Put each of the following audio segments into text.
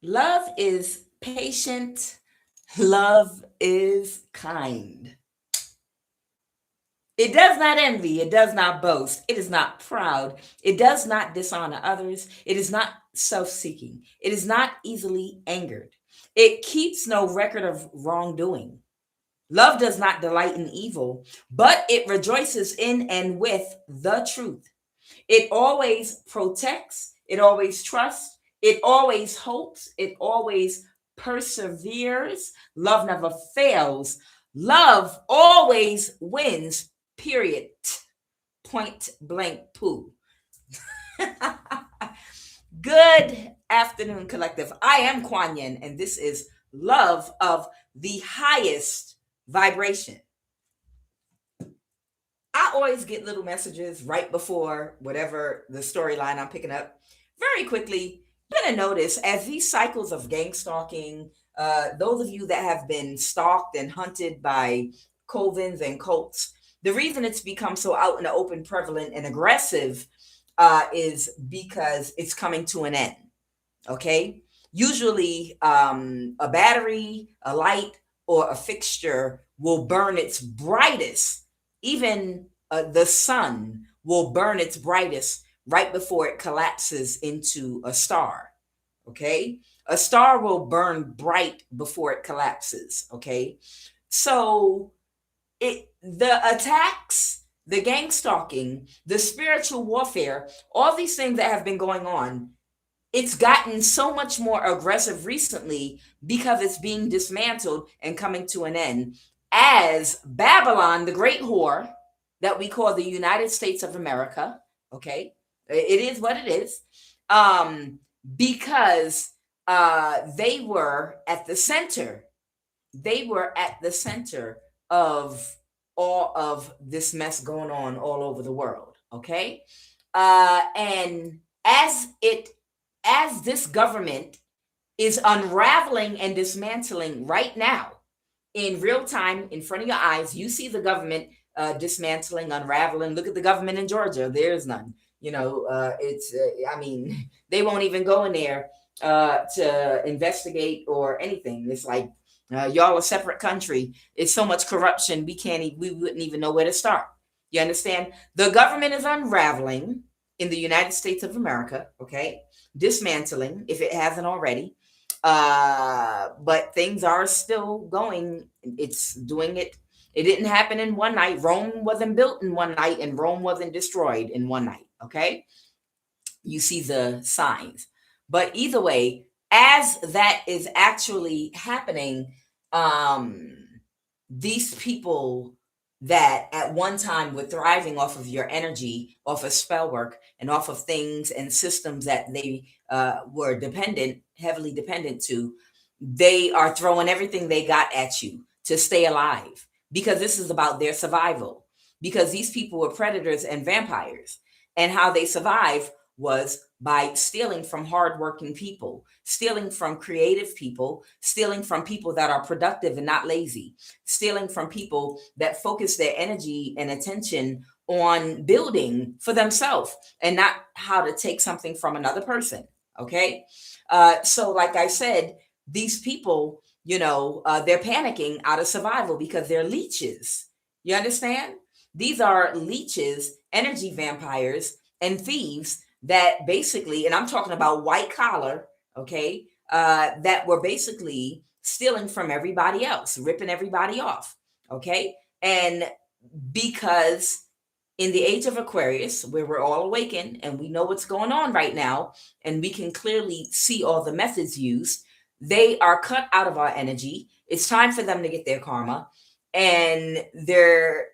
Love is patient. Love is kind. It does not envy. It does not boast. It is not proud. It does not dishonor others. It is not self seeking. It is not easily angered. It keeps no record of wrongdoing. Love does not delight in evil, but it rejoices in and with the truth. It always protects, it always trusts, it always hopes, it always perseveres. Love never fails. Love always wins, period. Point blank poo. Good afternoon, collective. I am Kuan Yin, and this is Love of the Highest Vibration. I always get little messages right before whatever the storyline I'm picking up. Very quickly, you're going to notice as these cycles of gang stalking, those of you that have been stalked and hunted by covens and cults, the reason it's become so out in the open, prevalent, and aggressive is because it's coming to an end. Okay. Usually, a battery, a light, or a fixture will burn its brightest. Even the sun will burn its brightest right before it collapses into a star. Okay. A star will burn bright before it collapses. Okay. So the attacks, the gang stalking, the spiritual warfare, all these things that have been going on, it's gotten so much more aggressive recently because it's being dismantled and coming to an end as Babylon, the great whore that we call the United States of America, okay? It is what it is. Because they were at the center. They were at the center of all of this mess going on all over the world, okay? And as this government is unraveling and dismantling right now in real time in front of your eyes, you see the government dismantling, unraveling. Look at the government in Georgia. There's none. I mean, they won't even go in there to investigate or anything. It's like y'all a separate country. It's so much corruption. We wouldn't even know where to start. You understand? The government is unraveling in the United States of America, okay? Dismantling, if it hasn't already. But things are still going. It's doing it. It didn't happen in one night. Rome wasn't built in one night, and Rome wasn't destroyed in one night, okay? You see the signs. But either way, as that is actually happening, these people that at one time were thriving off of your energy, off of spell work, and off of things and systems that they were heavily dependent to, they are throwing everything they got at you to stay alive because this is about their survival. Because these people were predators and vampires, and how they survive was by stealing from hardworking people, stealing from creative people, stealing from people that are productive and not lazy, stealing from people that focus their energy and attention on building for themselves and not how to take something from another person. Okay. So, like I said, these people, they're panicking out of survival because they're leeches. You understand? These are leeches, energy vampires, and thieves that basically, and I'm talking about white collar, okay, that were basically stealing from everybody else, ripping everybody off, okay? And because in the age of Aquarius, where we're all awakened and we know what's going on right now, and we can clearly see all the methods used, they are cut out of our energy. It's time for them to get their karma, and they're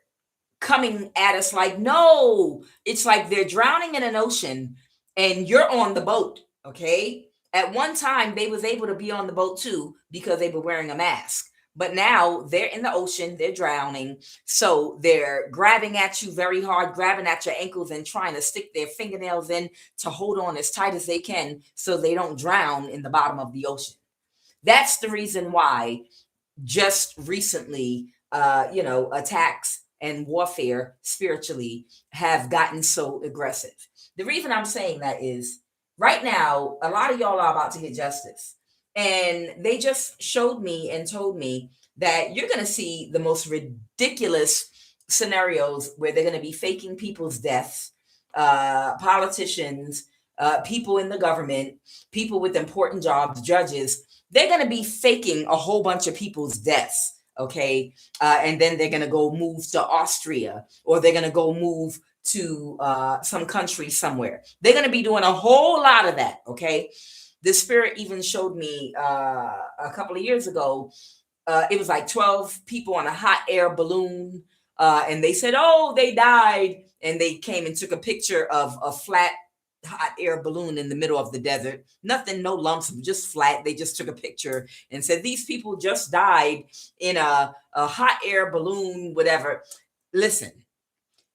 coming at us like, no, it's like they're drowning in an ocean and you're on the boat. Okay. At one time, they was able to be on the boat too because they were wearing a mask. But now they're in the ocean, they're drowning. So they're grabbing at you very hard, grabbing at your ankles and trying to stick their fingernails in to hold on as tight as they can so they don't drown in the bottom of the ocean. That's the reason why just recently, attacks and warfare spiritually have gotten so aggressive. The reason I'm saying that is right now, a lot of y'all are about to get justice. And they just showed me and told me that you're going to see the most ridiculous scenarios where they're going to be faking people's deaths, politicians, people in the government, people with important jobs, judges. They're going to be faking a whole bunch of people's deaths. Okay. And then they're going to go move to Austria, or they're going to go move to some country somewhere. They're going to be doing a whole lot of that. Okay. The spirit even showed me a couple of years ago. It was like 12 people on a hot air balloon, and they said, "Oh, they died." And they came and took a picture of a flat hot air balloon in the middle of the desert. Nothing, no lumps, just flat. They just took a picture and said, "These people just died in a hot air balloon, whatever." Listen,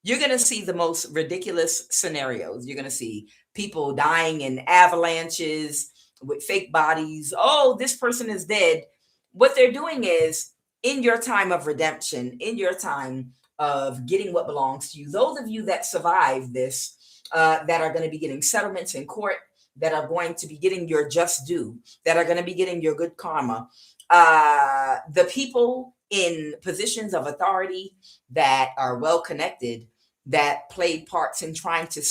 you're going to see the most ridiculous scenarios. You're going to see people dying in avalanches with fake bodies. Oh, this person is dead. What they're doing is, in your time of redemption, in your time of getting what belongs to you, those of you that survive this, that are going to be getting settlements in court, that are going to be getting your just due, that are going to be getting your good karma, the people in positions of authority that are well connected, that played parts in trying to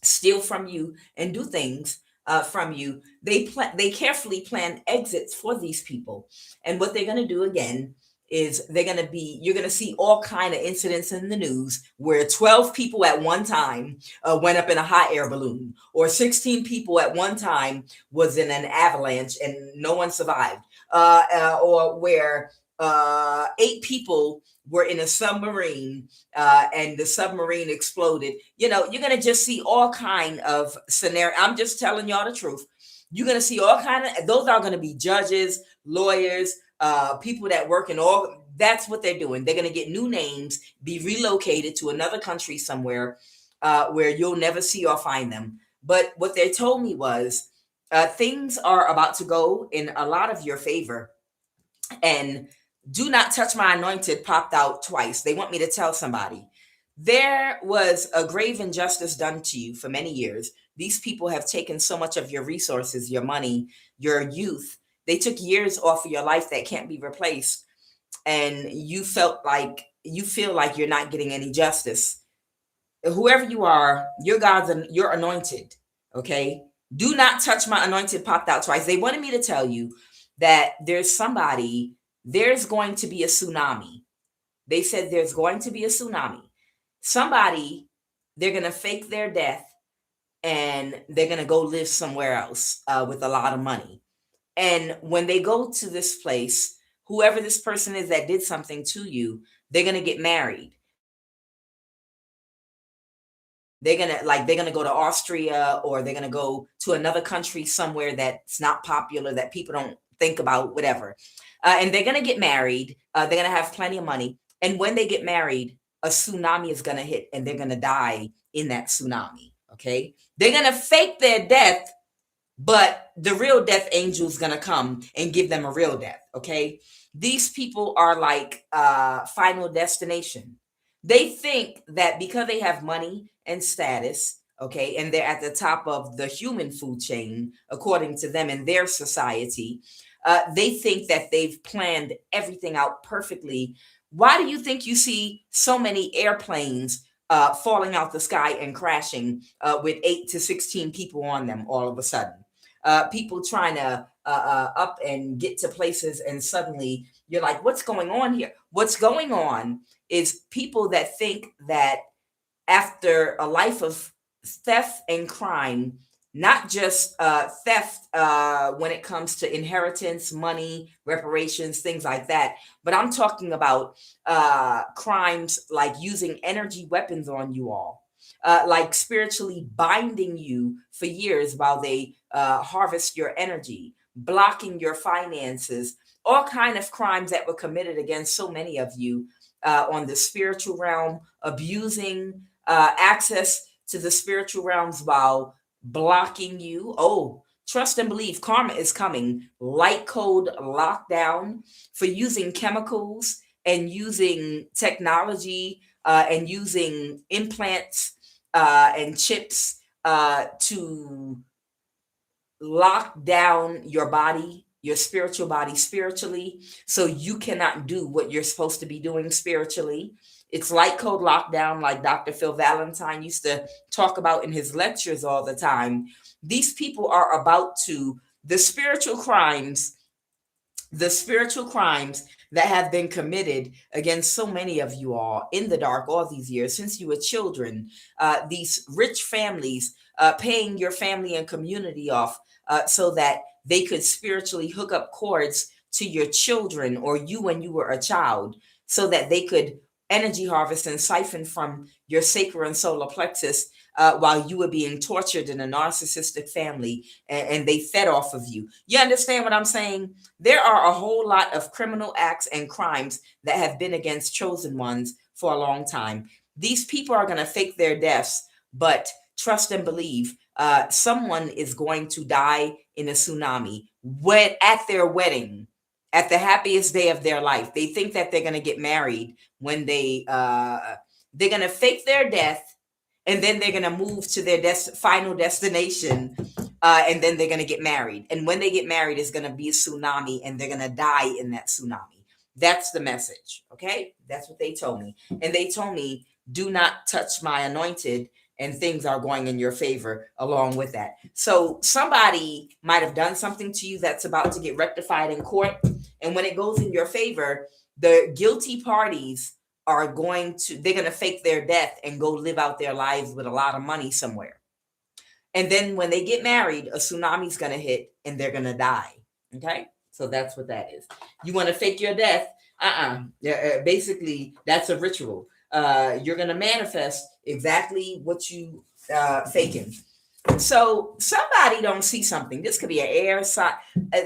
steal from you and do things from you, they carefully plan exits for these people. And what they're going to do again is you're going to see all kind of incidents in the news where 12 people at one time went up in a hot air balloon, or 16 people at one time was in an avalanche and no one survived, or where 8 people were in a submarine and the submarine exploded. You're going to just see all kind of scenario. I'm just telling y'all the truth. You're going to see all kind of, those are going to be judges, lawyers, people that work in all. That's what they're doing. They're going to get new names, be relocated to another country somewhere where you'll never see or find them. But what they told me was things are about to go in a lot of your favor. And "do not touch my anointed" popped out twice. They want me to tell somebody. There was a grave injustice done to you for many years. These people have taken so much of your resources, your money, your youth. They took years off of your life that can't be replaced. And you feel like you're not getting any justice. Whoever you are, you're anointed. Okay. "Do not touch my anointed" popped out twice. They wanted me to tell you that there's going to be a tsunami. They said there's going to be a tsunami. Somebody, they're going to fake their death and they're going to go live somewhere else with a lot of money. And when they go to this place, whoever this person is that did something to you, they're going to get married. They're gonna go to Austria, or they're gonna go to another country somewhere that's not popular, that people don't think about, whatever. And they're gonna get married. They're gonna have plenty of money. And when they get married, a tsunami is gonna hit, and they're gonna die in that tsunami. Okay, they're gonna fake their death, but the real death angel is gonna come and give them a real death. Okay, these people are like Final Destination. They think that because they have money and status, okay, and they're at the top of the human food chain according to them in their society, they think that they've planned everything out perfectly. Why do you think you see so many airplanes falling out the sky and crashing with 8 to 16 people on them all of a sudden? People trying to up and get to places, and suddenly you're like, what's going on here? What's going on is people that think that after a life of theft and crime, not just theft when it comes to inheritance, money, reparations, things like that, but I'm talking about crimes like using energy weapons on you all, like spiritually binding you for years while they harvest your energy, blocking your finances, all kind of crimes that were committed against so many of you on the spiritual realm, abusing access to the spiritual realms while blocking you. Oh, trust and believe, karma is coming. Light code lockdown for using chemicals and using technology and using implants and chips to lock down your body, your spiritual body spiritually, so you cannot do what you're supposed to be doing spiritually. It's light code lockdown, like Dr. Phil Valentine used to talk about in his lectures all the time. These people are about to, the spiritual crimes, the spiritual crimes that have been committed against so many of you all in the dark all these years since you were children, these rich families paying your family and community off so that they could spiritually hook up cords to your children or you when you were a child, so that they could energy harvest and siphon from your sacral and solar plexus while you were being tortured in a narcissistic family, and they fed off of you. You understand what I'm saying? There are a whole lot of criminal acts and crimes that have been against chosen ones for a long time. These people are going to fake their deaths, but trust and believe, someone is going to die in a tsunami at their wedding, at the happiest day of their life. They think that they're going to get married when they're going to fake their death, and then they're going to move to their final destination, and then they're going to get married. And when they get married, it's going to be a tsunami, and they're going to die in that tsunami. That's the message. Okay, that's what they told me. And they told me, do not touch my anointed, and things are going in your favor along with that. So somebody might have done something to you that's about to get rectified in court, and when it goes in your favor, the guilty parties are they're going to fake their death and go live out their lives with a lot of money somewhere. And then when they get married, a tsunami's going to hit and they're going to die. Okay, so that's what that is. You want to fake your death? Basically, that's a ritual. You're going to manifest exactly what you faking. So somebody don't see something. This could be an air sign.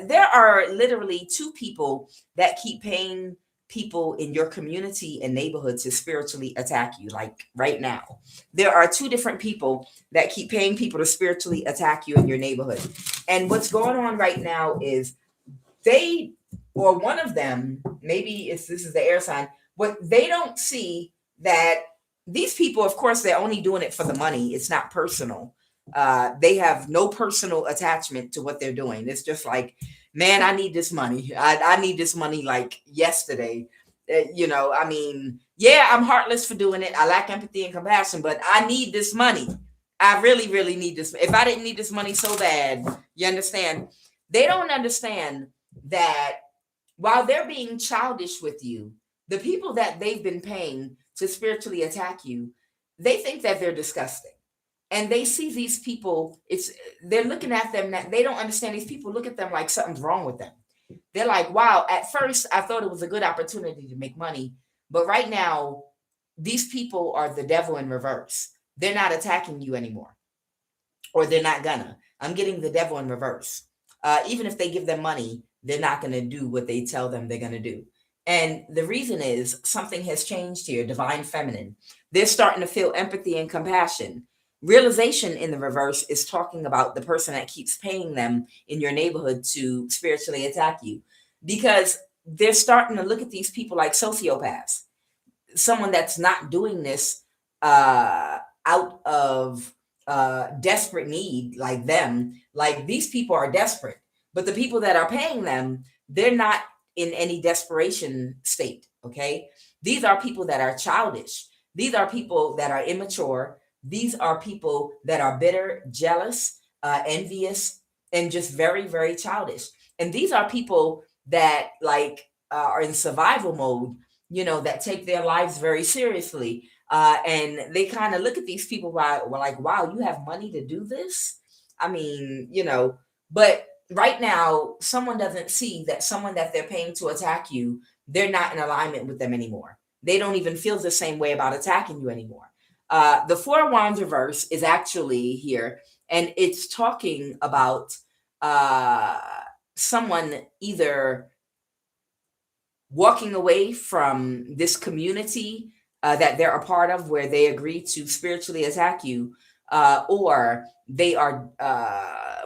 There are literally two people that keep paying people in your community and neighborhood to spiritually attack you. Like right now, there are two different people that keep paying people to spiritually attack you in your neighborhood. And what's going on right now is they, or one of them, maybe this is the air sign, what they don't see that these people, of course, they're only doing it for the money. It's not personal. They have no personal attachment to what they're doing. It's just like, man, I need this money. I need this money like yesterday. I mean, yeah, I'm heartless for doing it. I lack empathy and compassion, but I need this money. I really, really need this. If I didn't need this money so bad, you understand? They don't understand that while they're being childish with you, the people that they've been paying to spiritually attack you, they think that they're disgusting. And they see these people, they're looking at them, they don't understand. These people look at them like something's wrong with them. They're like, wow, at first I thought it was a good opportunity to make money, but right now these people are the devil in reverse. They're not attacking you anymore, or they're not gonna. I'm getting the devil in reverse. Even if they give them money, they're not gonna do what they tell them they're gonna do. And the reason is something has changed here, divine feminine. They're starting to feel empathy and compassion. Realization in the reverse is talking about the person that keeps paying them in your neighborhood to spiritually attack you, because they're starting to look at these people like sociopaths. Someone that's not doing this out of desperate need, like them. Like, these people are desperate, but the people that are paying them, they're not in any desperation state. Okay, these are people that are childish. These are people that are immature. These are people that are bitter, jealous, envious, and just very, very childish. And these are people that are in survival mode, that take their lives very seriously. And they kind of look at these people like, wow, you have money to do this? I mean, but right now, someone doesn't see that someone that they're paying to attack you, they're not in alignment with them anymore. They don't even feel the same way about attacking you anymore. The Four of Wands reverse is actually here, and it's talking about someone either walking away from this community that they're a part of, where they agree to spiritually attack you, or they are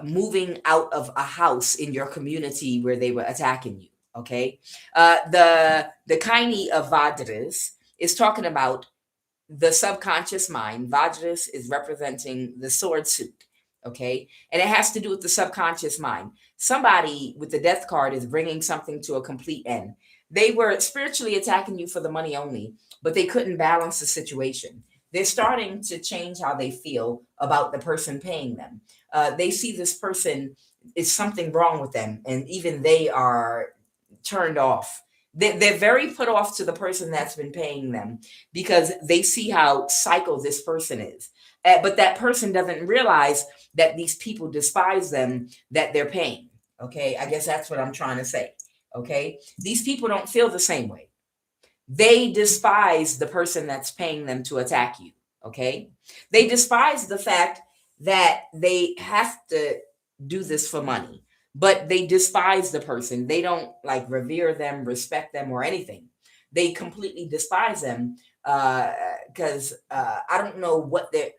moving out of a house in your community where they were attacking you. Okay, the Kaini of Vajras is talking about the subconscious mind. Vajras is representing the sword suit. Okay. And it has to do with the subconscious mind. Somebody with the death card is bringing something to a complete end. They were spiritually attacking you for the money only, but they couldn't balance the situation. They're starting to change how they feel about the person paying them. They see this person is something wrong with them, and even they are turned off. They're very put off to the person that's been paying them because they see how psycho this person is. But that person doesn't realize that these people despise them that they're paying. Okay, I guess that's what I'm trying to say. Okay, these people don't feel the same way. They despise the person that's paying them to attack you. Okay, they despise the fact that they have to do this for money, but they despise the person. They don't like revere them, respect them, or anything. They completely despise them because I don't know what they're,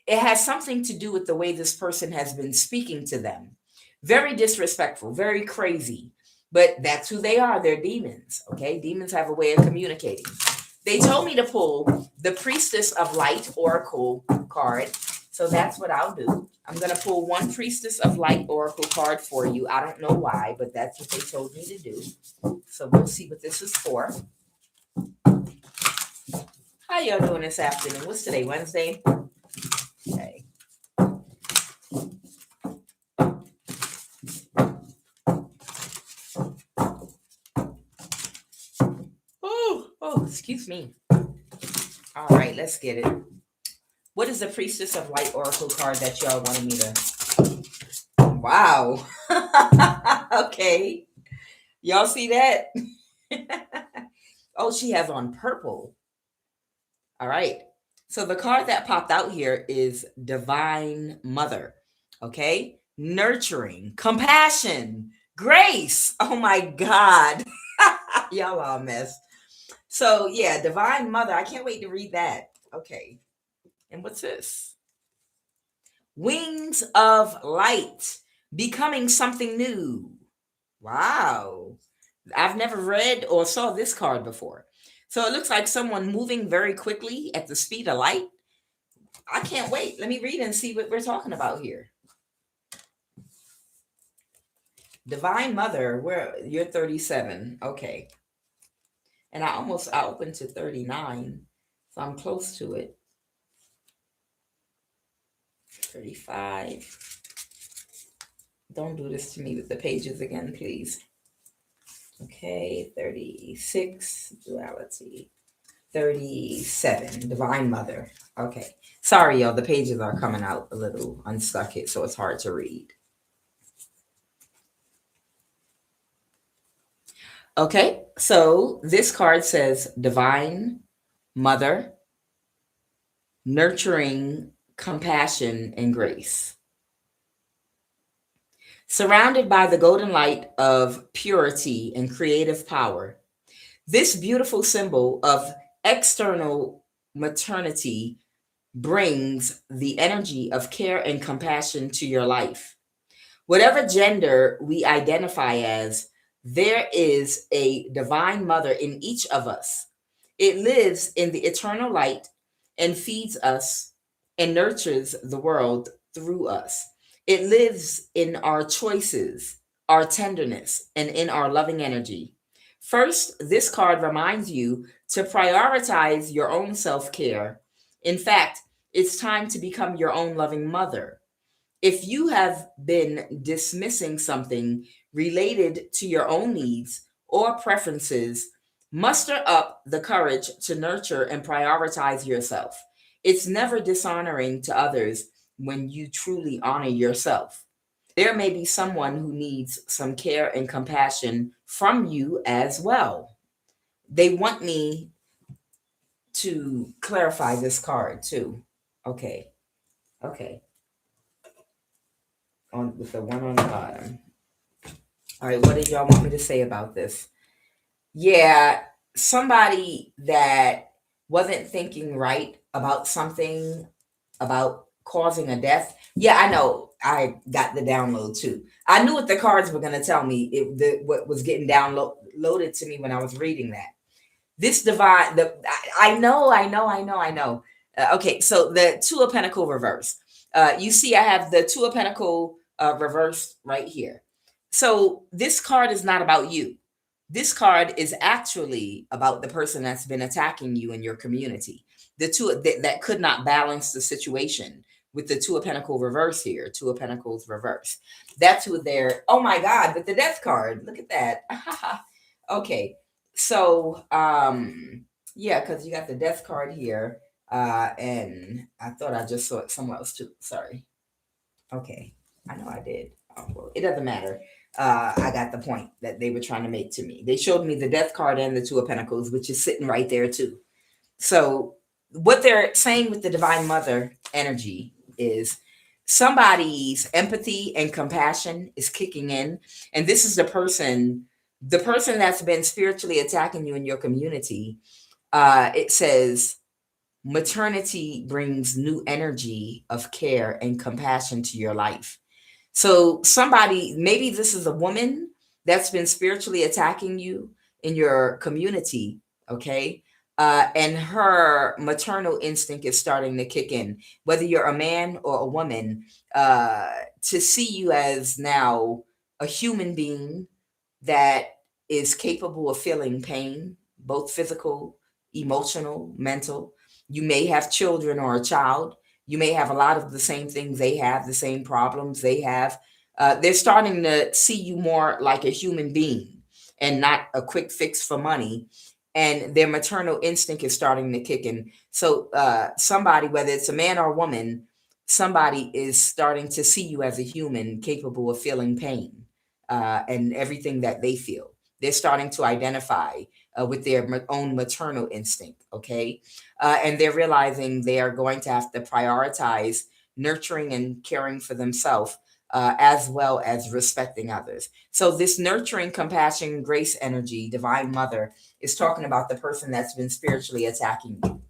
it has something to do with the way this person has been speaking to them. Very disrespectful, very crazy. But that's who they are. They're demons. Okay. Demons have a way of communicating. They told me to pull the Priestess of Light Oracle card. So that's what I'll do. I'm going to pull one Priestess of Light Oracle card for you. I don't know why, but that's what they told me to do. So we'll see what this is for. How y'all doing this afternoon? What's today? Wednesday? Okay. Oh, excuse me. All right, let's get it. What is the Priestess of Light Oracle card that y'all wanted me to? Wow. Okay. Y'all see that? Oh, she has on purple. All right. So the card that popped out here is Divine Mother. Okay. Nurturing, compassion, grace. Oh my God. Y'all are a mess. So yeah, Divine Mother. I can't wait to read that. Okay. And what's this? Wings of Light, becoming something new. Wow. I've never read or saw this card before. So it looks like someone moving very quickly at the speed of light. I can't wait. Let me read and see what we're talking about here. Divine Mother, where you're 37. Okay. And I opened to 39. So I'm close to it. 35. Don't do this to me with the pages again, please. Okay, 36, duality. 37, Divine Mother. Okay. Sorry, y'all. The pages are coming out a little unstuck here, so it's hard to read. Okay, so this card says Divine Mother, nurturing compassion and grace. Surrounded by the golden light of purity and creative power, this beautiful symbol of external maternity brings the energy of care and compassion to your life. Whatever gender we identify as, there is a divine mother in each of us. It lives in the eternal light and feeds us and nurtures the world through us. It lives in our choices, our tenderness, and in our loving energy. First, this card reminds you to prioritize your own self care. In fact, it's time to become your own loving mother. If you have been dismissing something related to your own needs or preferences, muster up the courage to nurture and prioritize yourself. It's never dishonoring to others when you truly honor yourself. There may be someone who needs some care and compassion from you as well. They want me to clarify this card too. Okay. Okay. On with the one on the bottom. All right, what did y'all want me to say about this? Yeah, somebody that wasn't thinking right about something about causing a death. Yeah, I know. I got the download too. I knew what the cards were going to tell me. What was getting downloaded to me when I was reading that. This I know. Okay, so the Two of Pentacle reverse. You see, I have the Two of Pentacle reversed right here. So this card is not about you. This card is actually about the person that's been attacking you in your community. The two that could not balance the situation with the Two of Pentacles reverse here. Two of Pentacles reverse. That's who they're. Oh my God! With the Death card, look at that. Okay, so yeah, because you got the Death card here. And I thought I just saw it somewhere else too. Sorry. Okay. I know I did. Oh, well, it doesn't matter. I got the point that they were trying to make to me. They showed me the Death card and the Two of Pentacles, which is sitting right there too. So what they're saying with the Divine Mother energy is somebody's empathy and compassion is kicking in. And this is the person that's been spiritually attacking you in your community. It says, maternity brings new energy of care and compassion to your life. So somebody, maybe this is a woman that's been spiritually attacking you in your community, okay? And her maternal instinct is starting to kick in, whether you're a man or a woman, to see you as now a human being that is capable of feeling pain, both physical, emotional, mental. You may have children or a child. You may have a lot of the same things they have, the same problems they have. They're starting to see you more like a human being and not a quick fix for money. And their maternal instinct is starting to kick in. So somebody, whether it's a man or a woman, somebody is starting to see you as a human capable of feeling pain and everything that they feel. They're starting to identify with their own maternal instinct, okay? And they're realizing they are going to have to prioritize nurturing and caring for themselves as well as respecting others. So this nurturing, compassion, grace energy, Divine Mother, is talking about the person that's been spiritually attacking you.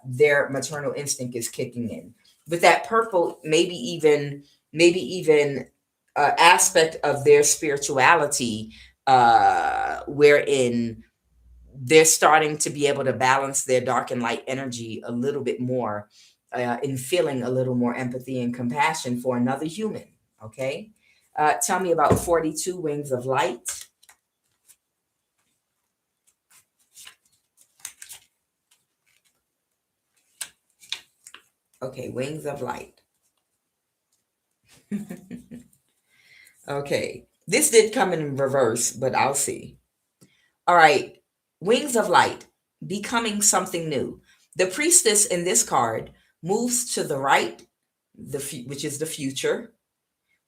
Their maternal instinct is kicking in. With that purple, maybe even aspect of their spirituality wherein they're starting to be able to balance their dark and light energy a little bit more in feeling a little more empathy and compassion for another human. Okay. Tell me about 42 Wings of Light. Okay, Wings of Light. Okay, this did come in reverse, but I'll see. All right, Wings of Light, becoming something new. The priestess in this card moves to the right, which is the future,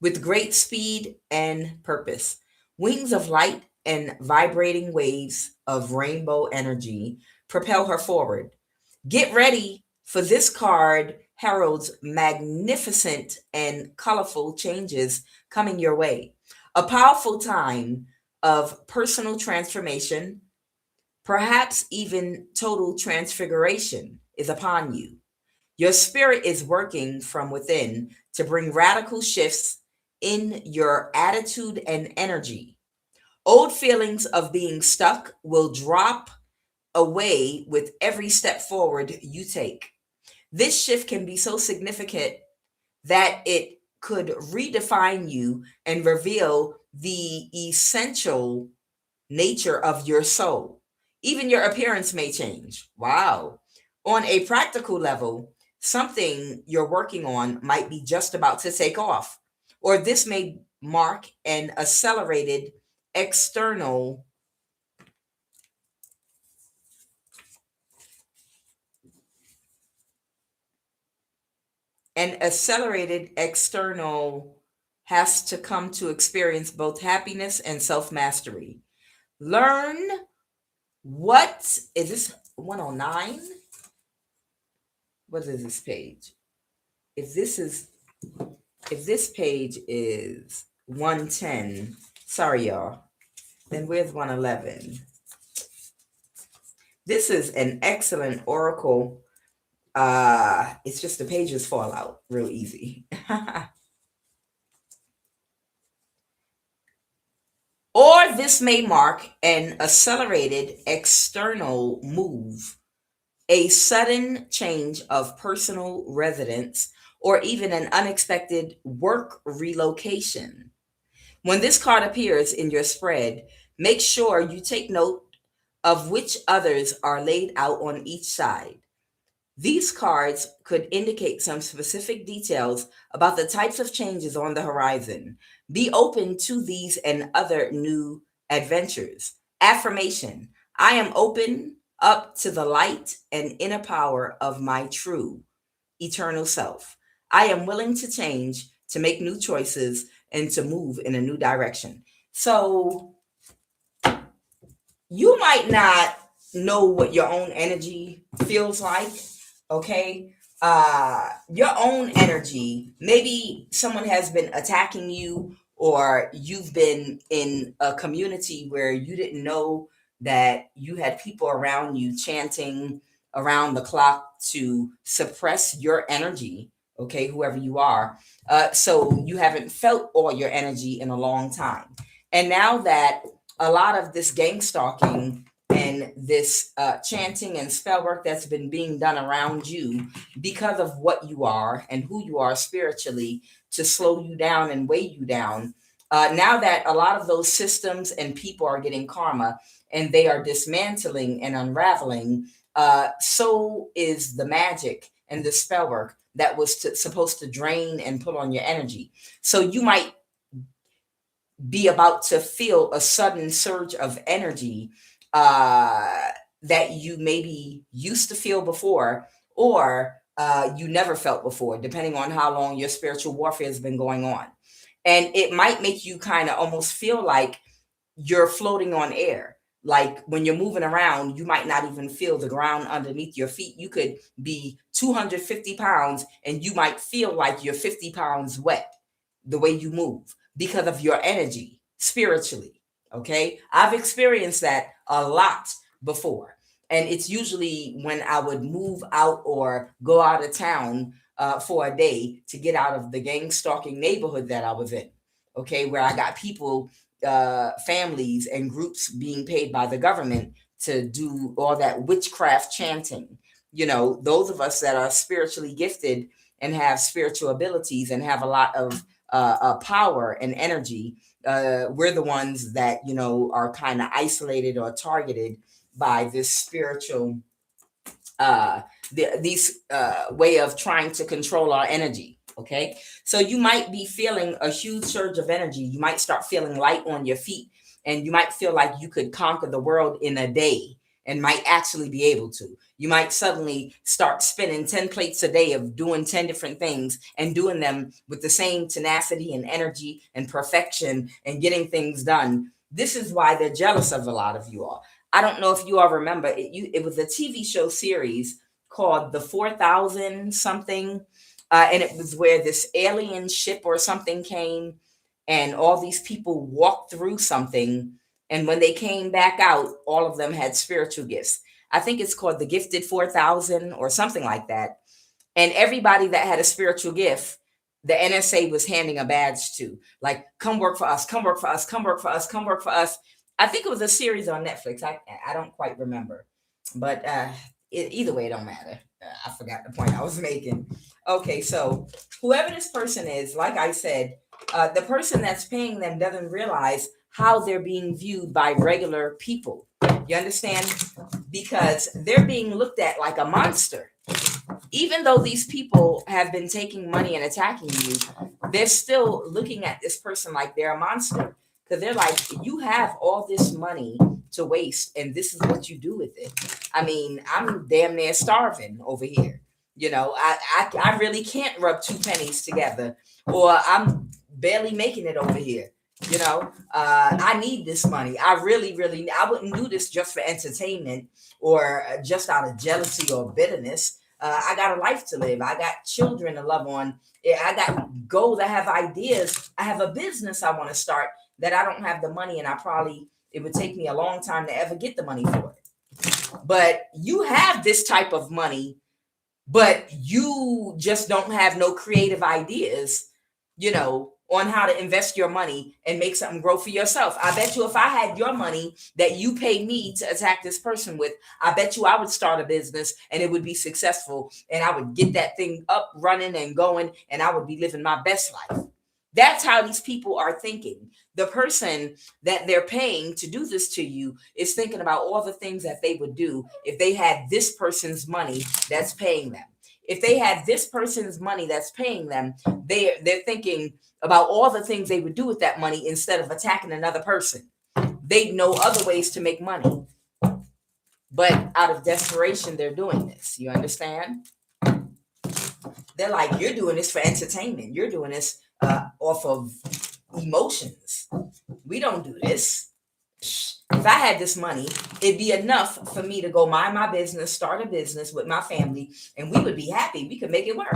with great speed and purpose. Wings of light and vibrating waves of rainbow energy propel her forward. Get ready, for this card heralds magnificent and colorful changes coming your way. A powerful time of personal transformation, perhaps even total transfiguration, is upon you. Your spirit is working from within to bring radical shifts in your attitude and energy. Old feelings of being stuck will drop away with every step forward you take. This shift can be so significant that it could redefine you and reveal the essential nature of your soul. Even your appearance may change. Wow. On a practical level, something you're working on might be just about to take off, or this may mark external an accelerated external has to come to experience both happiness and self-mastery. Learn what is this 109? What is this page? If this page is 110, sorry y'all, then where's 111? This is an excellent oracle. It's just the pages fall out real easy. Or this may mark an accelerated external move, a sudden change of personal residence, or even an unexpected work relocation. When this card appears in your spread, make sure you take note of which others are laid out on each side. These cards could indicate some specific details about the types of changes on the horizon. Be open to these and other new adventures. Affirmation: I am open up to the light and inner power of my true eternal self. I am willing to change, to make new choices, and to move in a new direction. So you might not know what your own energy feels like, okay? Your own energy, maybe someone has been attacking you, or you've been in a community where you didn't know that you had people around you chanting around the clock to suppress your energy, okay, whoever you are. So you haven't felt all your energy in a long time. And now that a lot of this gang stalking and this chanting and spell work that's been being done around you because of what you are and who you are spiritually, to slow you down and weigh you down. Now that a lot of those systems and people are getting karma and they are dismantling and unraveling, so is the magic and the spell work that was supposed to drain and pull on your energy. So you might be about to feel a sudden surge of energy that you maybe used to feel before, or you never felt before, depending on how long your spiritual warfare has been going on. And it might make you kind of almost feel like you're floating on air. Like when you're moving around, you might not even feel the ground underneath your feet. You could be 250 pounds and you might feel like you're 50 pounds wet the way you move because of your energy spiritually. Okay. I've experienced that a lot before. And it's usually when I would move out or go out of town for a day to get out of the gang stalking neighborhood that I was in. Okay. Where I got people, families and groups being paid by the government to do all that witchcraft chanting. You know, those of us that are spiritually gifted and have spiritual abilities and have a lot of power and energy, we're the ones that, you know, are kind of isolated or targeted by this spiritual these way of trying to control our energy. Okay, so you might be feeling a huge surge of energy. You might start feeling light on your feet, and you might feel like you could conquer the world in a day and might actually be able to. You might suddenly start spinning 10 plates a day of doing 10 different things and doing them with the same tenacity and energy and perfection and getting things done. This is why they're jealous of a lot of you all. I don't know if you all remember it. It was a TV show series called The 4000 something, and it was where this alien ship or something came, and all these people walked through something, and when they came back out, all of them had spiritual gifts. I think it's called The Gifted 4000 or something like that. And everybody that had a spiritual gift, the NSA was handing a badge to, like, come work for us, come work for us, come work for us, come work for us. I think it was a series on Netflix. I don't quite remember, but either way, it don't matter. I forgot the point I was making. Okay, so whoever this person is, like I said, the person that's paying them doesn't realize how they're being viewed by regular people. You understand? Because they're being looked at like a monster. Even though these people have been taking money and attacking you, they're still looking at this person like they're a monster. Because they're like, you have all this money to waste, and this is what you do with it. I mean, I'm damn near starving over here. You know, I really can't rub two pennies together, or I'm barely making it over here. You know, I need this money. I really, I wouldn't do this just for entertainment or just out of jealousy or bitterness. I got a life to live. I got children to love on. I got goals. I have ideas. I have a business I want to start that I don't have the money, and it would take me a long time to ever get the money for it. But you have this type of money, but you just don't have no creative ideas, you know, on how to invest your money and make something grow for yourself. I bet you if I had your money that you pay me to attack this person with, I bet you I would start a business and it would be successful and I would get that thing up, running and going, and I would be living my best life. That's how these people are thinking. The person that they're paying to do this to you is thinking about all the things that they would do if they had this person's money that's paying them. If they had this person's money that's paying them, they're thinking about all the things they would do with that money instead of attacking another person. They know other ways to make money. But out of desperation, they're doing this. You understand? They're like, you're doing this for entertainment. You're doing this off of emotions. We don't do this. If I had this money, it'd be enough for me to go mind my business, start a business with my family, and we would be happy. We could make it work.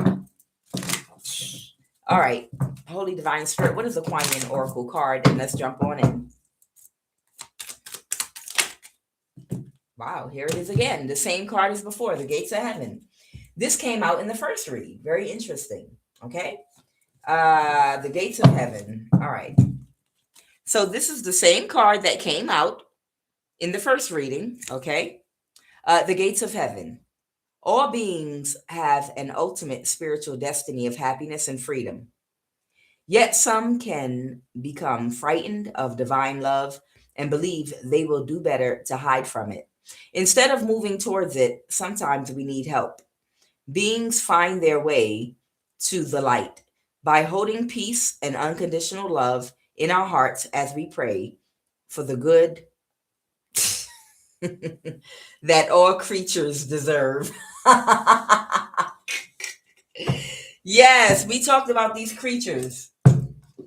All right. Holy Divine Spirit, what is the QUAN Oracle card? And let's jump on in. Wow, here it is again. The same card as before, the Gates of Heaven. This came out in the first read. Very interesting. Okay. The Gates of Heaven. All right. So this is the same card that came out in the first reading. Okay. The Gates of Heaven. All beings have an ultimate spiritual destiny of happiness and freedom. Yet some can become frightened of divine love and believe they will do better to hide from it. Instead of moving towards it, sometimes we need help. Beings find their way to the light by holding peace and unconditional love in our hearts as we pray for the good that all creatures deserve. Yes, we talked about these creatures.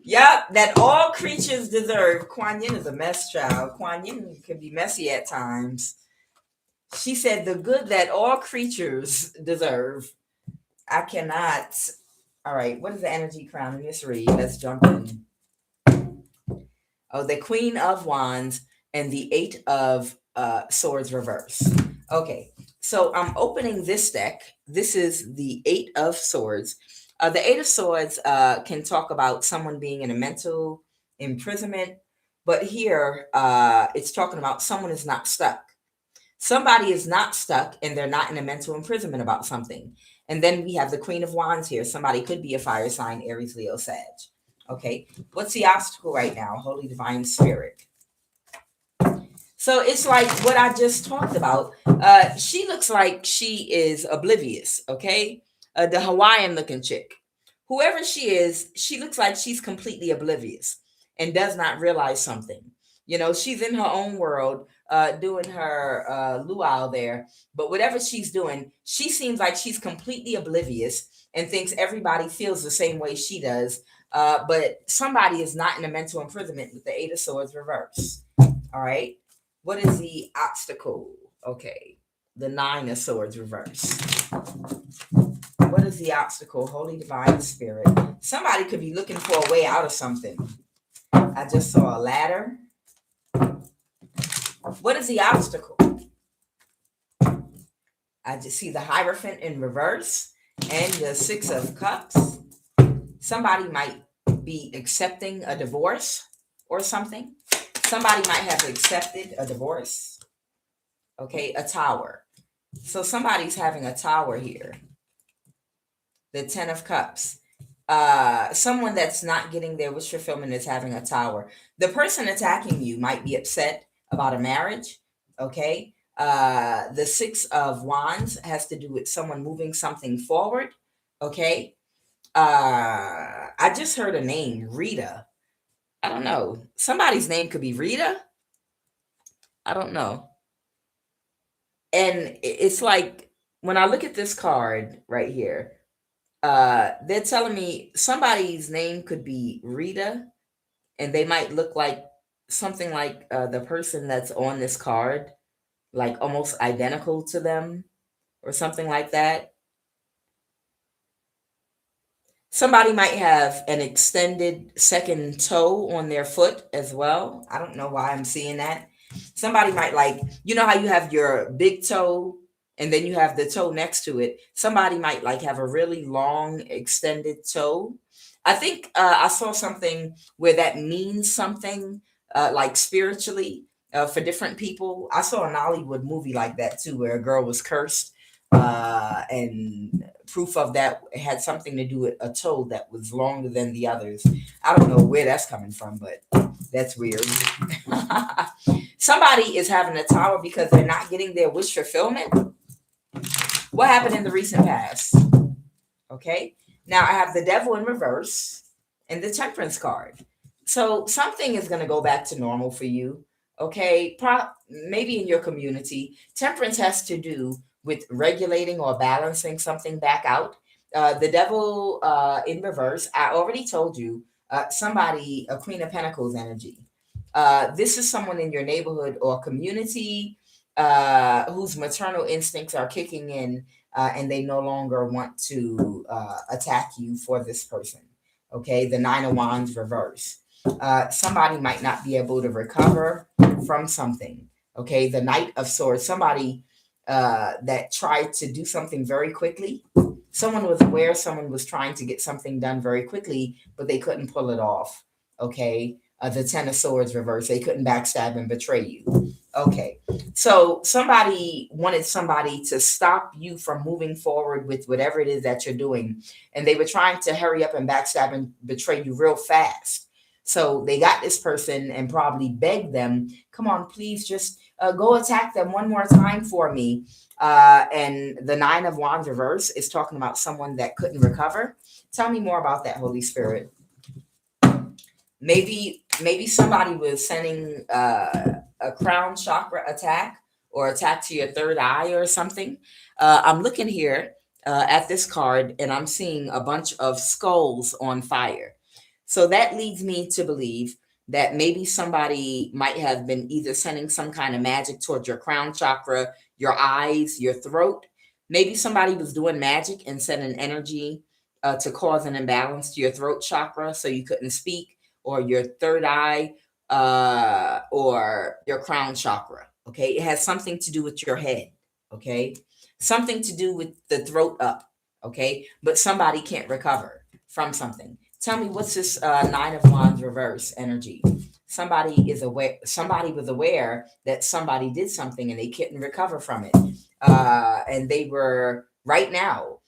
Yep, that all creatures deserve. Kuan Yin is a mess child. Kuan Yin can be messy at times. She said the good that all creatures deserve. I cannot. All right, what is the energy crown in this read? Let's jump in. Oh, the Queen of Wands and the Eight of Swords reverse. Okay, so I'm opening this deck. This is the Eight of Swords. The Eight of Swords can talk about someone being in a mental imprisonment, but here it's talking about someone is not stuck. Somebody is not stuck and they're not in a mental imprisonment about something. And then we have the Queen of Wands here. Somebody could be a fire sign, Aries, Leo, Sag. Okay, what's the obstacle right now? Holy Divine Spirit. So it's like what I just talked about. She looks like she is oblivious, okay? The Hawaiian looking chick. Whoever she is, she looks like she's completely oblivious and does not realize something. You know, she's in her own world, doing her luau there. But whatever she's doing, she seems like she's completely oblivious and thinks everybody feels the same way she does. But somebody is not in a mental imprisonment with the Eight of Swords reverse. All right. What is the obstacle? Okay. The Nine of Swords reverse. What is the obstacle? Holy Divine Spirit. Somebody could be looking for a way out of something. I just saw a ladder. What is the obstacle? I just see the Hierophant in reverse and the Six of Cups. Somebody might be accepting a divorce or something. Somebody might have accepted a divorce. Okay, a Tower. So somebody's having a Tower here. The Ten of Cups. Someone that's not getting their wish fulfillment is having a Tower. The person attacking you might be upset about a marriage. Okay. The Six of Wands has to do with someone moving something forward. Okay. I just heard a name, Rita. I don't know. Somebody's name could be Rita. I don't know. And it's like when I look at this card right here, they're telling me somebody's name could be Rita, and they might look like something like the person that's on this card, like almost identical to them or something like that. Somebody might have an extended second toe on their foot as well. I don't know why I'm seeing that. Somebody might like, you know how you have your big toe and then you have the toe next to it. Somebody might like have a really long extended toe. I think I saw something where that means something like spiritually for different people. I saw an Hollywood movie like that too, where a girl was cursed, and proof of that had something to do with a toe that was longer than the others. I don't know where that's coming from, but that's weird. Somebody is having a tower because they're not getting their wish fulfillment. What happened in the recent past? Okay. Now I have the devil in reverse and the temperance card. So something is going to go back to normal for you. Okay. Maybe in your community, temperance has to do with regulating or balancing something back out. The devil in reverse, I already told you, somebody, a Queen of Pentacles energy. This is someone in your neighborhood or community whose maternal instincts are kicking in, and they no longer want to attack you for this person. Okay, the Nine of Wands reverse. Somebody might not be able to recover from something. Okay, the Knight of Swords. Somebody that tried to do something very quickly. Someone was aware someone was trying to get something done very quickly, but they couldn't pull it off. Okay, the Ten of Swords reverse. They couldn't backstab and betray you. Okay, so somebody wanted somebody to stop you from moving forward with whatever it is that you're doing, and they were trying to hurry up and backstab and betray you real fast. So they got this person and probably begged them, "Come on, please, just go attack them one more time for me." And the Nine of Wands reverse is talking about someone that couldn't recover. Tell me more about that, Holy Spirit. Maybe somebody was sending a crown chakra attack or attack to your third eye or something. I'm looking here at this card and I'm seeing a bunch of skulls on fire. So that leads me to believe that maybe somebody might have been either sending some kind of magic towards your crown chakra, your eyes, your throat. Maybe somebody was doing magic and sending energy to cause an imbalance to your throat chakra so you couldn't speak, or your third eye, or your crown chakra. Okay. It has something to do with your head. Okay. Something to do with the throat up. Okay. But somebody can't recover from something. Tell me, what's this Nine of Wands reverse energy? Somebody is aware, somebody was aware that somebody did something and they couldn't recover from it. And they were right now,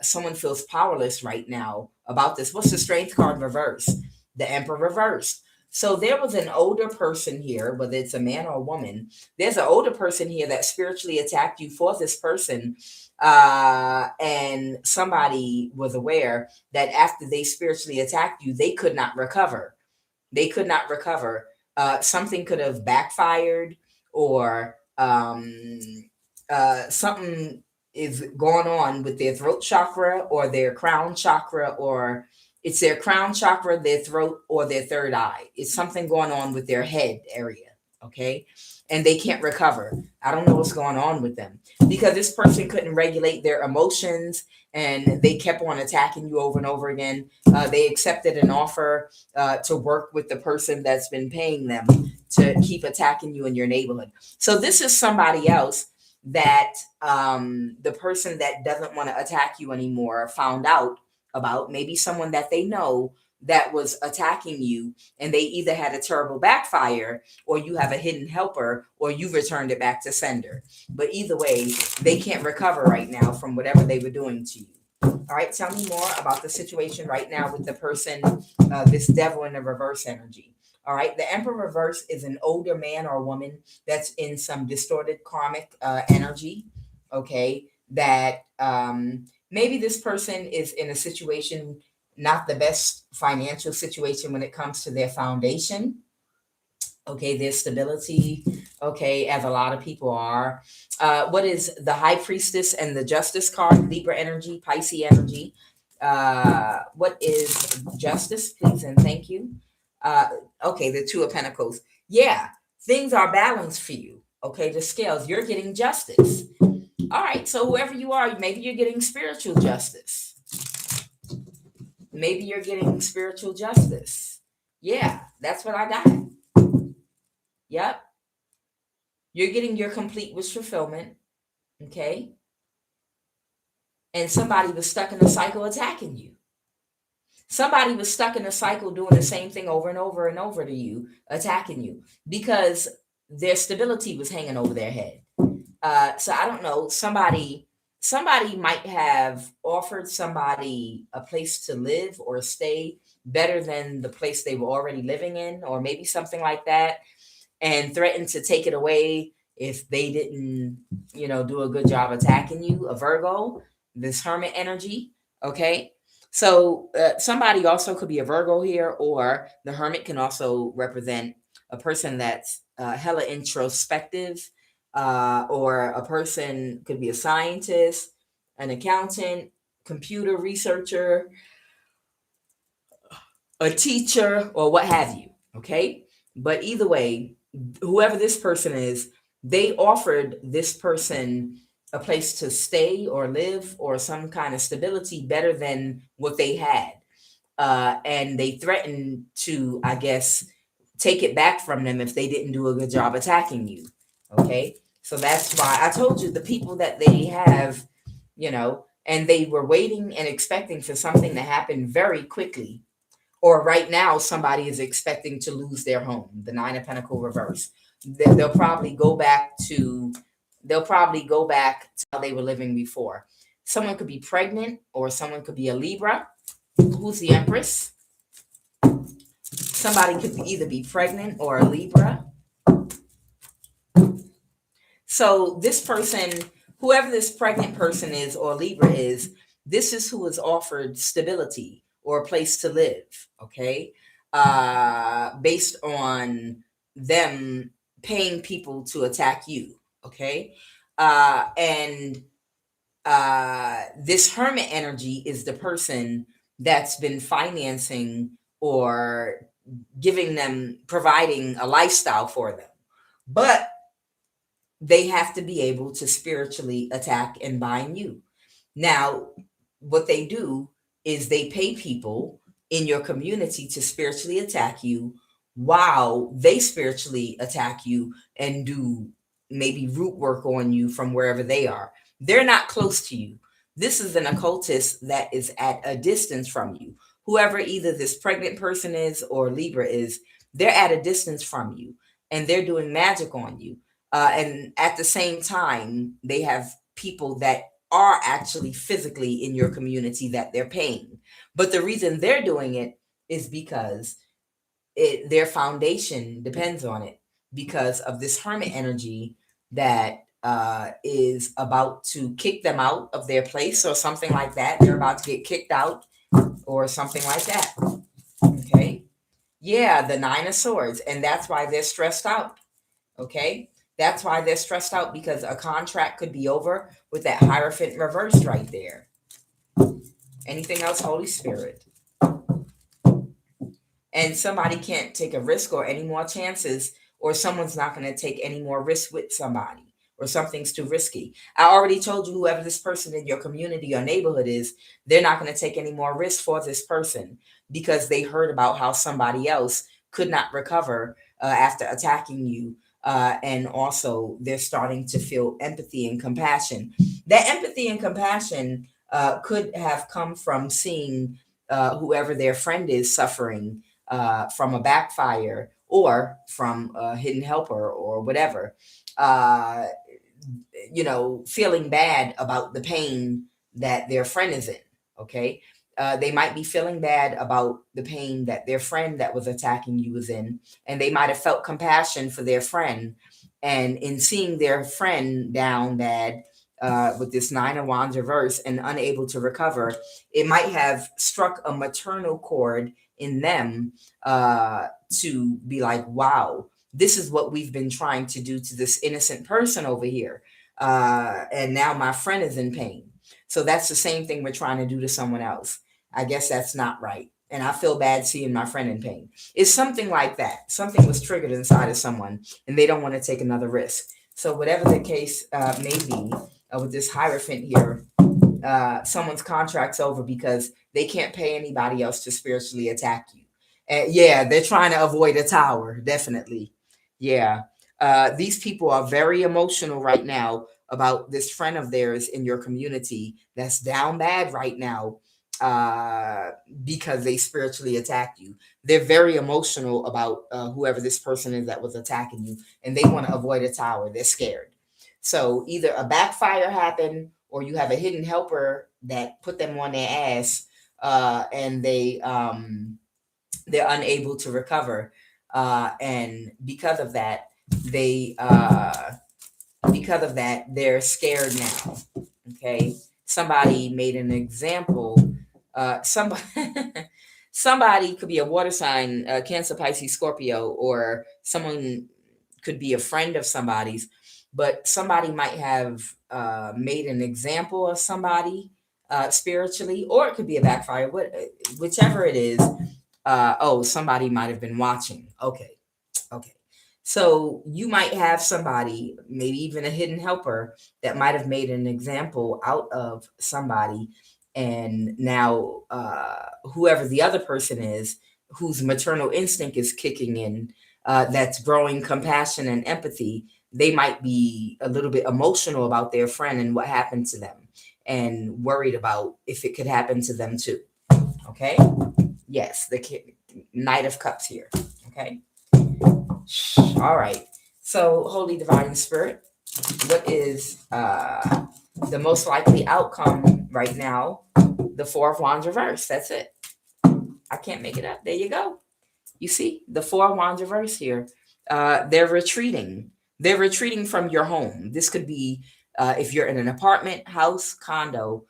someone feels powerless right now about this. What's the Strength card reverse? The Emperor reversed. So there was an older person here, whether it's a man or a woman. There's an older person here that spiritually attacked you for this person. And somebody was aware that after they spiritually attacked you, they could not recover. They could not recover. Something could have backfired, or something is going on with their throat chakra or their crown chakra, or it's their crown chakra, their throat, or their third eye. It's something going on with their head area. Okay. And they can't recover. I don't know what's going on with them because this person couldn't regulate their emotions and they kept on attacking you over and over again. They accepted an offer to work with the person that's been paying them to keep attacking you in your neighborhood. So this is somebody else that the person that doesn't want to attack you anymore found out about. Maybe someone that they know that was attacking you, and they either had a terrible backfire, or you have a hidden helper, or you returned it back to sender. But either way, they can't recover right now from whatever they were doing to you. All right, tell me more about the situation right now with the person, this devil in the reverse energy. All right, the Emperor reverse is an older man or woman that's in some distorted karmic energy. Okay, that maybe this person is in a situation, not the best financial situation when it comes to their foundation. Okay, their stability. Okay, as a lot of people are. What is the High Priestess and the Justice card? Libra energy, Pisces energy. What is Justice, please and thank you. Okay, the Two of Pentacles. Yeah, things are balanced for you. Okay, the scales. You're getting justice. All right, so whoever you are, maybe you're getting spiritual justice. Maybe you're getting spiritual justice. Yeah, that's what I got. Yep. You're getting your complete wish fulfillment. Okay. And somebody was stuck in a cycle attacking you. Somebody was stuck in a cycle doing the same thing over and over and over to you, attacking you because their stability was hanging over their head. So I don't know. Somebody might have offered somebody a place to live or stay better than the place they were already living in, or maybe something like that, and threatened to take it away if they didn't, do a good job attacking you. A Virgo, this hermit energy. Okay. So somebody also could be a Virgo here, or the hermit can also represent a person that's hella introspective, or a person could be a scientist, an accountant, computer researcher, a teacher, or what have you. Okay. But either way, whoever this person is, they offered this person a place to stay or live or some kind of stability better than what they had. And they threatened to, I guess, take it back from them if they didn't do a good job attacking you. Okay. So that's why I told you the people that they have, and they were waiting and expecting for something to happen very quickly, or right now somebody is expecting to lose their home, the Nine of Pentacle reverse. They'll probably go back to how they were living before. Someone could be pregnant, or someone could be a Libra. Who's the Empress? Somebody could either be pregnant or a Libra. So this person, whoever this pregnant person is or Libra is, this is who is offered stability or a place to live. Okay. Based on them paying people to attack you. Okay. And this hermit energy is the person that's been financing or providing a lifestyle for them. But they have to be able to spiritually attack and bind you. Now, what they do is they pay people in your community to spiritually attack you while they spiritually attack you and do maybe root work on you from wherever they are. They're not close to you. This is an occultist that is at a distance from you. Whoever either this pregnant person is or Libra is, they're at a distance from you and they're doing magic on you. And at the same time, they have people that are actually physically in your community that they're paying. But the reason they're doing it is because their foundation depends on it, because of this hermit energy that is about to kick them out of their place or something like that. They're about to get kicked out or something like that. Okay. Yeah, the Nine of Swords. And that's why they're stressed out. Okay. That's why they're stressed out, because a contract could be over with that Hierophant reversed right there. Anything else, Holy Spirit? And somebody can't take a risk or any more chances, or someone's not going to take any more risk with somebody, or something's too risky. I already told you, whoever this person in your community or neighborhood is, they're not going to take any more risk for this person because they heard about how somebody else could not recover after attacking you. And also, they're starting to feel empathy and compassion. That empathy and compassion could have come from seeing whoever their friend is suffering from a backfire or from a hidden helper or whatever. Feeling bad about the pain that their friend is in. Okay. They might be feeling bad about the pain that their friend that was attacking you was in, and they might have felt compassion for their friend. And in seeing their friend down bad with this Nine of Wands reverse and unable to recover, it might have struck a maternal chord in them to be like, wow, this is what we've been trying to do to this innocent person over here. And now my friend is in pain. So that's the same thing we're trying to do to someone else. I guess that's not right. And I feel bad seeing my friend in pain. It's something like that. Something was triggered inside of someone and they don't want to take another risk. So whatever the case may be with this Hierophant here, someone's contract's over because they can't pay anybody else to spiritually attack you. And yeah, they're trying to avoid a tower, definitely. Yeah. These people are very emotional right now about this friend of theirs in your community that's down bad right now. uh, because they spiritually attacked you. They're very emotional about whoever this person is that was attacking you, and they want to avoid a tower. They're scared. So either a backfire happened, or you have a hidden helper that put them on their ass, and they're unable to recover, and they because of that they're scared now. Okay, somebody made an example. Somebody somebody could be a water sign, Cancer, Pisces, Scorpio, or someone could be a friend of somebody's, but somebody might have made an example of somebody spiritually, or it could be a backfire. Whichever it is. Oh, somebody might have been watching. Okay. Okay. So you might have somebody, maybe even a hidden helper, that might have made an example out of somebody. And now, whoever the other person is, whose maternal instinct is kicking in, that's growing compassion and empathy, they might be a little bit emotional about their friend and what happened to them, and worried about if it could happen to them too. Okay. Yes, the Knight of Cups here. Okay. All right. So, Holy Divine Spirit, what is the most likely outcome right now? The Four of Wands reverse. That's it. I can't make it up. There you go. You see the Four of Wands reverse here. They're retreating. They're retreating from your home. This could be if you're in an apartment, house, condo.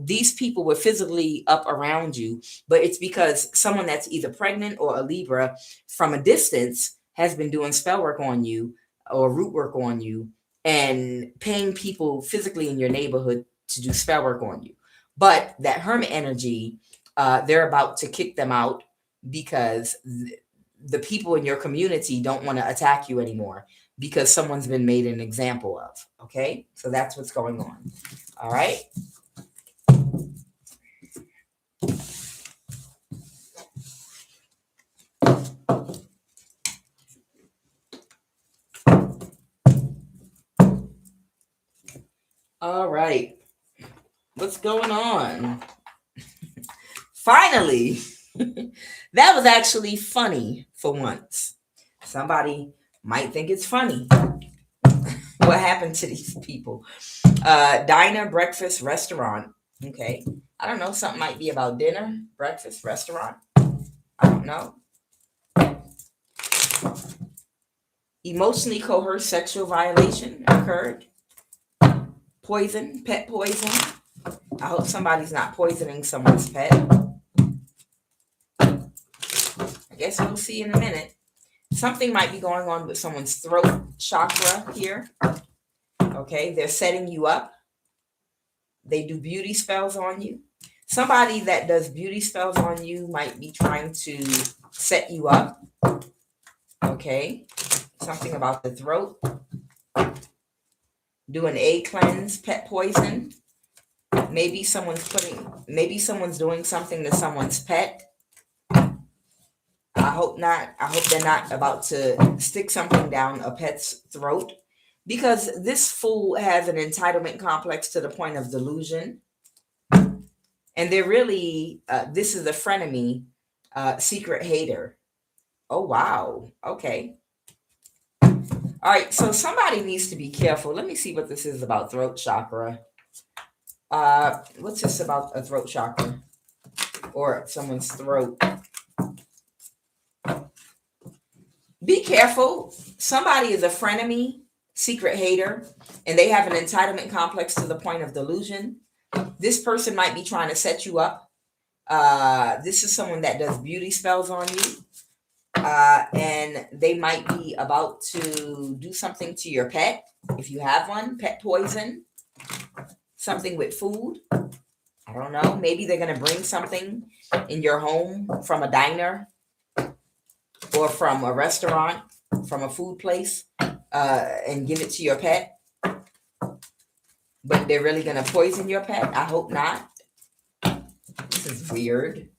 These people were physically up around you, but it's because someone that's either pregnant or a Libra from a distance has been doing spell work on you or root work on you, and paying people physically in your neighborhood to do spell work on you. But that Hermit energy, they're about to kick them out because the people in your community don't want to attack you anymore because someone's been made an example of. Okay, so that's what's going on. All right. All right. What's going on? Finally, that was actually funny for once. Somebody might think it's funny. What happened to these people? Diner, breakfast, restaurant. Okay. I don't know. Something might be about dinner, breakfast, restaurant. I don't know. Emotionally coerced sexual violation occurred. Poison, pet poison. I hope somebody's not poisoning someone's pet. I guess we'll see in a minute. Something might be going on with someone's throat chakra here. Okay, they're setting you up. They do beauty spells on you. Somebody that does beauty spells on you might be trying to set you up. Okay, something about the throat. Do an egg cleanse, pet poison. Maybe someone's doing something to someone's pet. I hope not. I hope they're not about to stick something down a pet's throat, because this fool has an entitlement complex to the point of delusion. And they're really, this is a frenemy, secret hater. Oh, wow. Okay. All right. So somebody needs to be careful. Let me see what this is about throat chakra. What's this about a throat chakra or someone's throat? Be careful. Somebody is a frenemy, secret hater, and they have an entitlement complex to the point of delusion. This person might be trying to set you up. This is someone that does beauty spells on you. And they might be about to do something to your pet. If you have one, pet poison, something with food. I don't know. Maybe they're going to bring something in your home from a diner or from a restaurant, from a food place, and give it to your pet. But they're really going to poison your pet? I hope not. This is weird.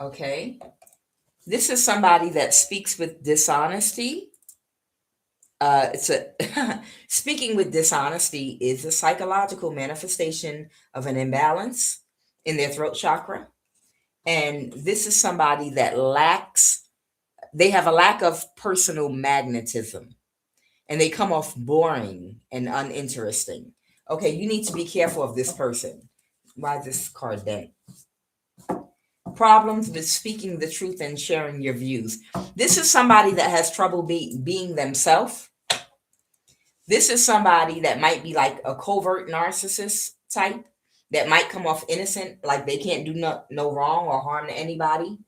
Okay. This is somebody that speaks with dishonesty. It's a speaking with dishonesty is a psychological manifestation of an imbalance in their throat chakra. And this is somebody that they have a lack of personal magnetism, and they come off boring and uninteresting. Okay, you need to be careful of this person. Why is this card dead? Problems with speaking the truth and sharing your views. This is somebody that has trouble being themselves. This is somebody that might be like a covert narcissist type that might come off innocent, like they can't do no wrong or harm to anybody.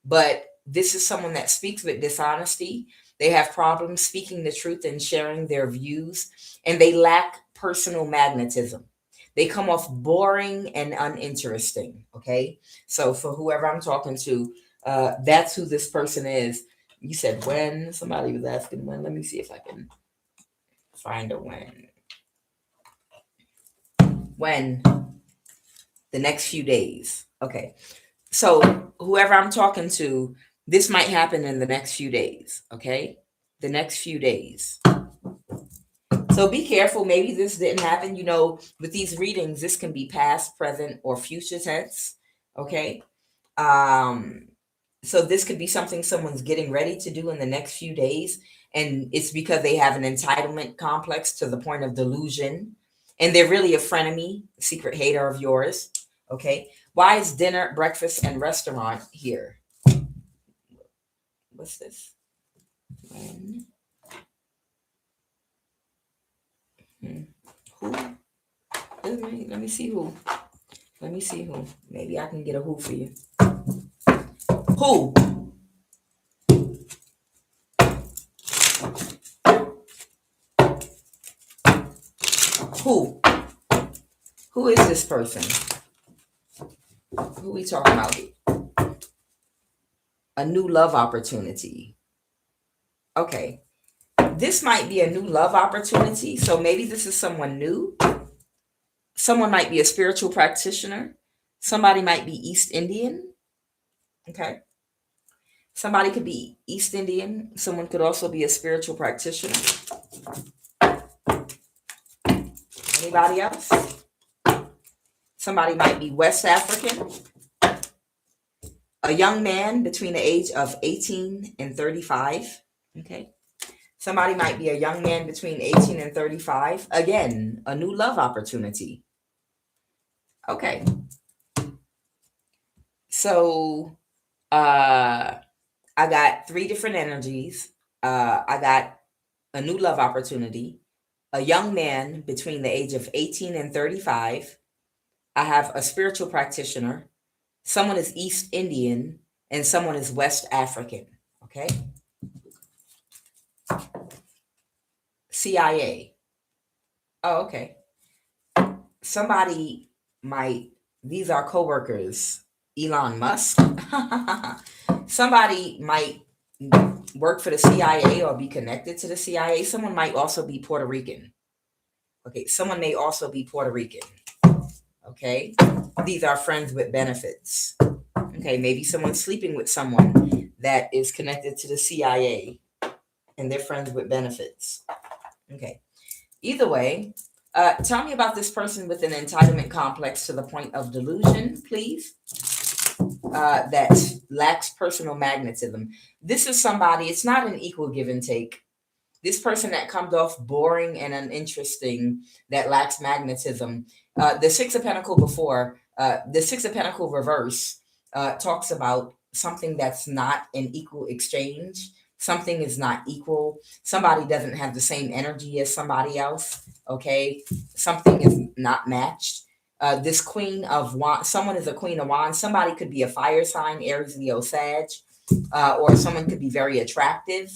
But this is someone that speaks with dishonesty. They have problems speaking the truth and sharing their views, and they lack personal magnetism. They come off boring and uninteresting. Okay. So for whoever I'm talking to, that's who this person is. You said when? Somebody was asking when. Let me see if I can find a when. When? The next few days. Okay. So whoever I'm talking to, this might happen in the next few days. Okay. The next few days. So be careful. Maybe this didn't happen. You know, with these readings, this can be past, present, or future tense. Okay. So this could be something someone's getting ready to do in the next few days. And it's because they have an entitlement complex to the point of delusion. And they're really a frenemy, secret hater of yours. Okay. Why is dinner, breakfast, and restaurant here? What's this? When? Who? Let me see who. Let me see who. Maybe I can get a who for you. Who? Who? Who is this person? Who we talking about? A new love opportunity. Okay. This might be a new love opportunity. So maybe this is someone new. Someone might be a spiritual practitioner. Somebody might be East Indian. Okay. Somebody could be East Indian. Someone could also be a spiritual practitioner. Anybody else? Somebody might be West African. A young man between the age of 18 and 35. Okay. Somebody might be a young man between 18 and 35. Again, a new love opportunity. Okay. So I got 3 different energies. I got a new love opportunity, a young man between the age of 18 and 35. I have a spiritual practitioner. Someone is East Indian, and someone is West African. Okay. CIA. Oh, okay. Somebody might, these are coworkers, Elon Musk. Somebody might work for the CIA or be connected to the CIA. Someone might also be Puerto Rican. Okay, someone may also be Puerto Rican. Okay, these are friends with benefits. Okay, maybe someone's sleeping with someone that is connected to the CIA and they're friends with benefits. Okay, either way, tell me about this person with an entitlement complex to the point of delusion, please. That lacks personal magnetism. This is somebody, it's not an equal give and take. This person that comes off boring and uninteresting, that lacks magnetism. The Six of Pentacles before, the Six of Pentacles reverse talks about something that's not an equal exchange. Something is not equal. Somebody doesn't have the same energy as somebody else. Okay. Something is not matched. This Queen of Wands, someone is a Queen of Wands. Somebody could be a fire sign, Aries, Leo, Sag, or someone could be very attractive.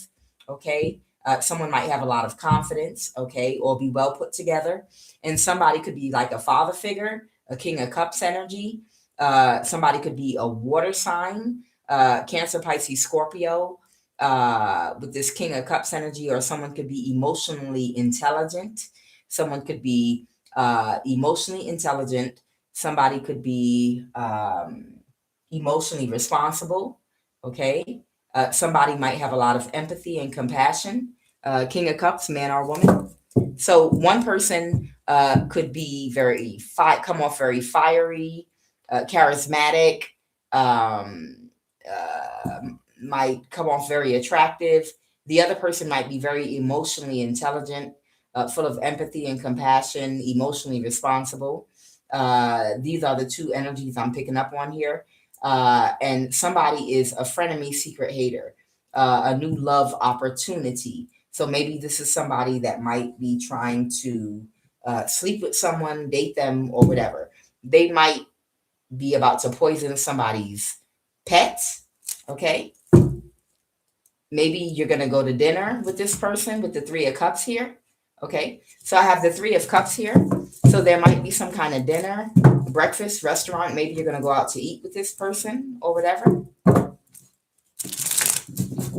Okay. Someone might have a lot of confidence, okay, or be well put together. And somebody could be like a father figure, a King of Cups energy. Somebody could be a water sign, Cancer, Pisces, Scorpio, with this King of Cups energy, or someone could be emotionally intelligent. Someone could be emotionally intelligent. Somebody could be, emotionally responsible. Okay. Somebody might have a lot of empathy and compassion. King of Cups, man or woman. So one person could be come off very fiery, charismatic, um, uh, might come off very attractive. The other person might be very emotionally intelligent, full of empathy and compassion, emotionally responsible. These are the two energies I'm picking up on here. And somebody is a frenemy, secret hater, a new love opportunity. So maybe this is somebody that might be trying to sleep with someone, date them, or whatever. They might be about to poison somebody's pets. Okay. Maybe you're going to go to dinner with this person with the Three of Cups here. Okay. So I have the Three of Cups here. So there might be some kind of dinner, breakfast, restaurant. Maybe you're going to go out to eat with this person or whatever.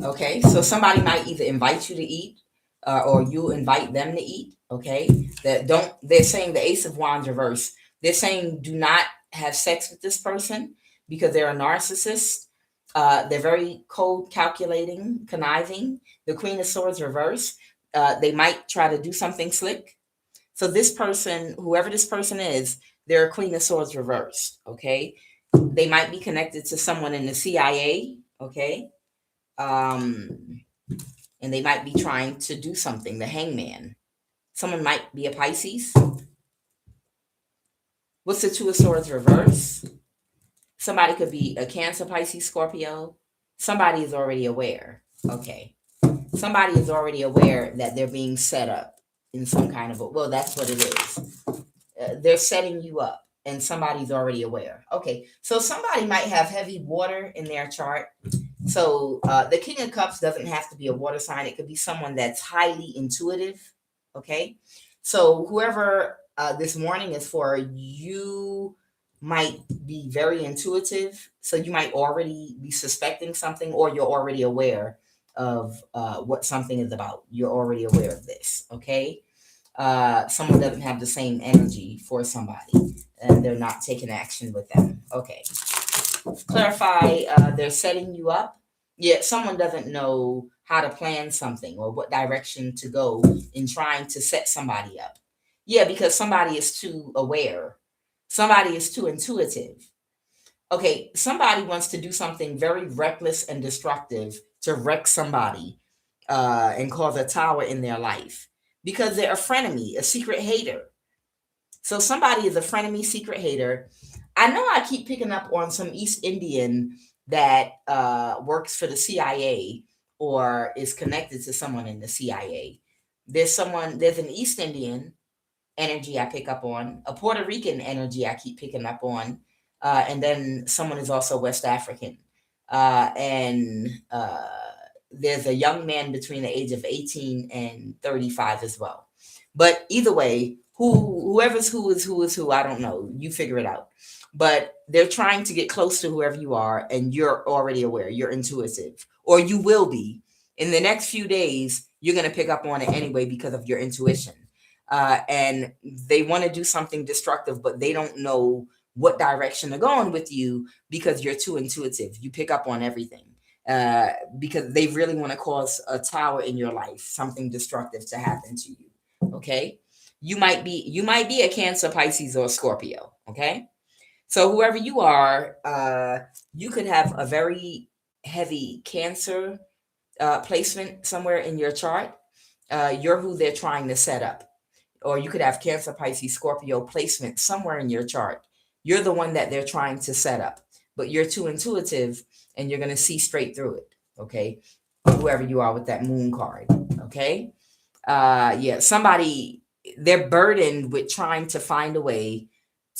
Okay. So somebody might either invite you to eat or you invite them to eat. Okay. They're saying the Ace of Wands reverse. They're saying do not have sex with this person because they're a narcissist. They're very cold, calculating, conniving. The Queen of Swords reverse. They might try to do something slick. So this person, whoever this person is, they're a Queen of Swords reversed. Okay. They might be connected to someone in the CIA. Okay. And they might be trying to do something. The Hangman. Someone might be a Pisces. What's the Two of Swords reverse? Somebody could be a Cancer, Pisces, Scorpio. Somebody is already aware. Okay. Somebody is already aware that they're being set up in some kind of well, that's what it is. They're setting you up and somebody's already aware. Okay. So somebody might have heavy water in their chart. So the King of Cups doesn't have to be a water sign. It could be someone that's highly intuitive. Okay. So whoever this morning is for, you might be very intuitive. So you might already be suspecting something or you're already aware of what something is about. You're already aware of this. Okay. Someone doesn't have the same energy for somebody and they're not taking action with them. Okay. Clarify, they're setting you up. Yeah, someone doesn't know how to plan something or what direction to go in trying to set somebody up. Yeah, because somebody is too aware. Somebody is too intuitive. Okay, somebody wants to do something very reckless and destructive to wreck somebody and cause a tower in their life because they're a frenemy, a secret hater. So somebody is a frenemy, secret hater. I know I keep picking up on some East Indian that works for the CIA or is connected to someone in the CIA. There's an East Indian energy I pick up on, a Puerto Rican energy I keep picking up on, and then someone is also West African. And there's a young man between the age of 18 and 35 as well. But either way, whoever's who is who, I don't know. You figure it out. But they're trying to get close to whoever you are, and you're already aware, you're intuitive, or you will be. In the next few days, you're going to pick up on it anyway because of your intuition. And they want to do something destructive, but they don't know what direction they're going with you because you're too intuitive. You pick up on everything because they really want to cause a tower in your life, something destructive to happen to you. Okay. You might be a Cancer, Pisces, or Scorpio. Okay. So whoever you are, you could have a very heavy Cancer placement somewhere in your chart. You're who they're trying to set up. Or you could have Cancer, Pisces, Scorpio placement somewhere in your chart. You're the one that they're trying to set up, but you're too intuitive and you're going to see straight through it. Okay. Whoever you are with that moon card. Okay. Yeah. Somebody, they're burdened with trying to find a way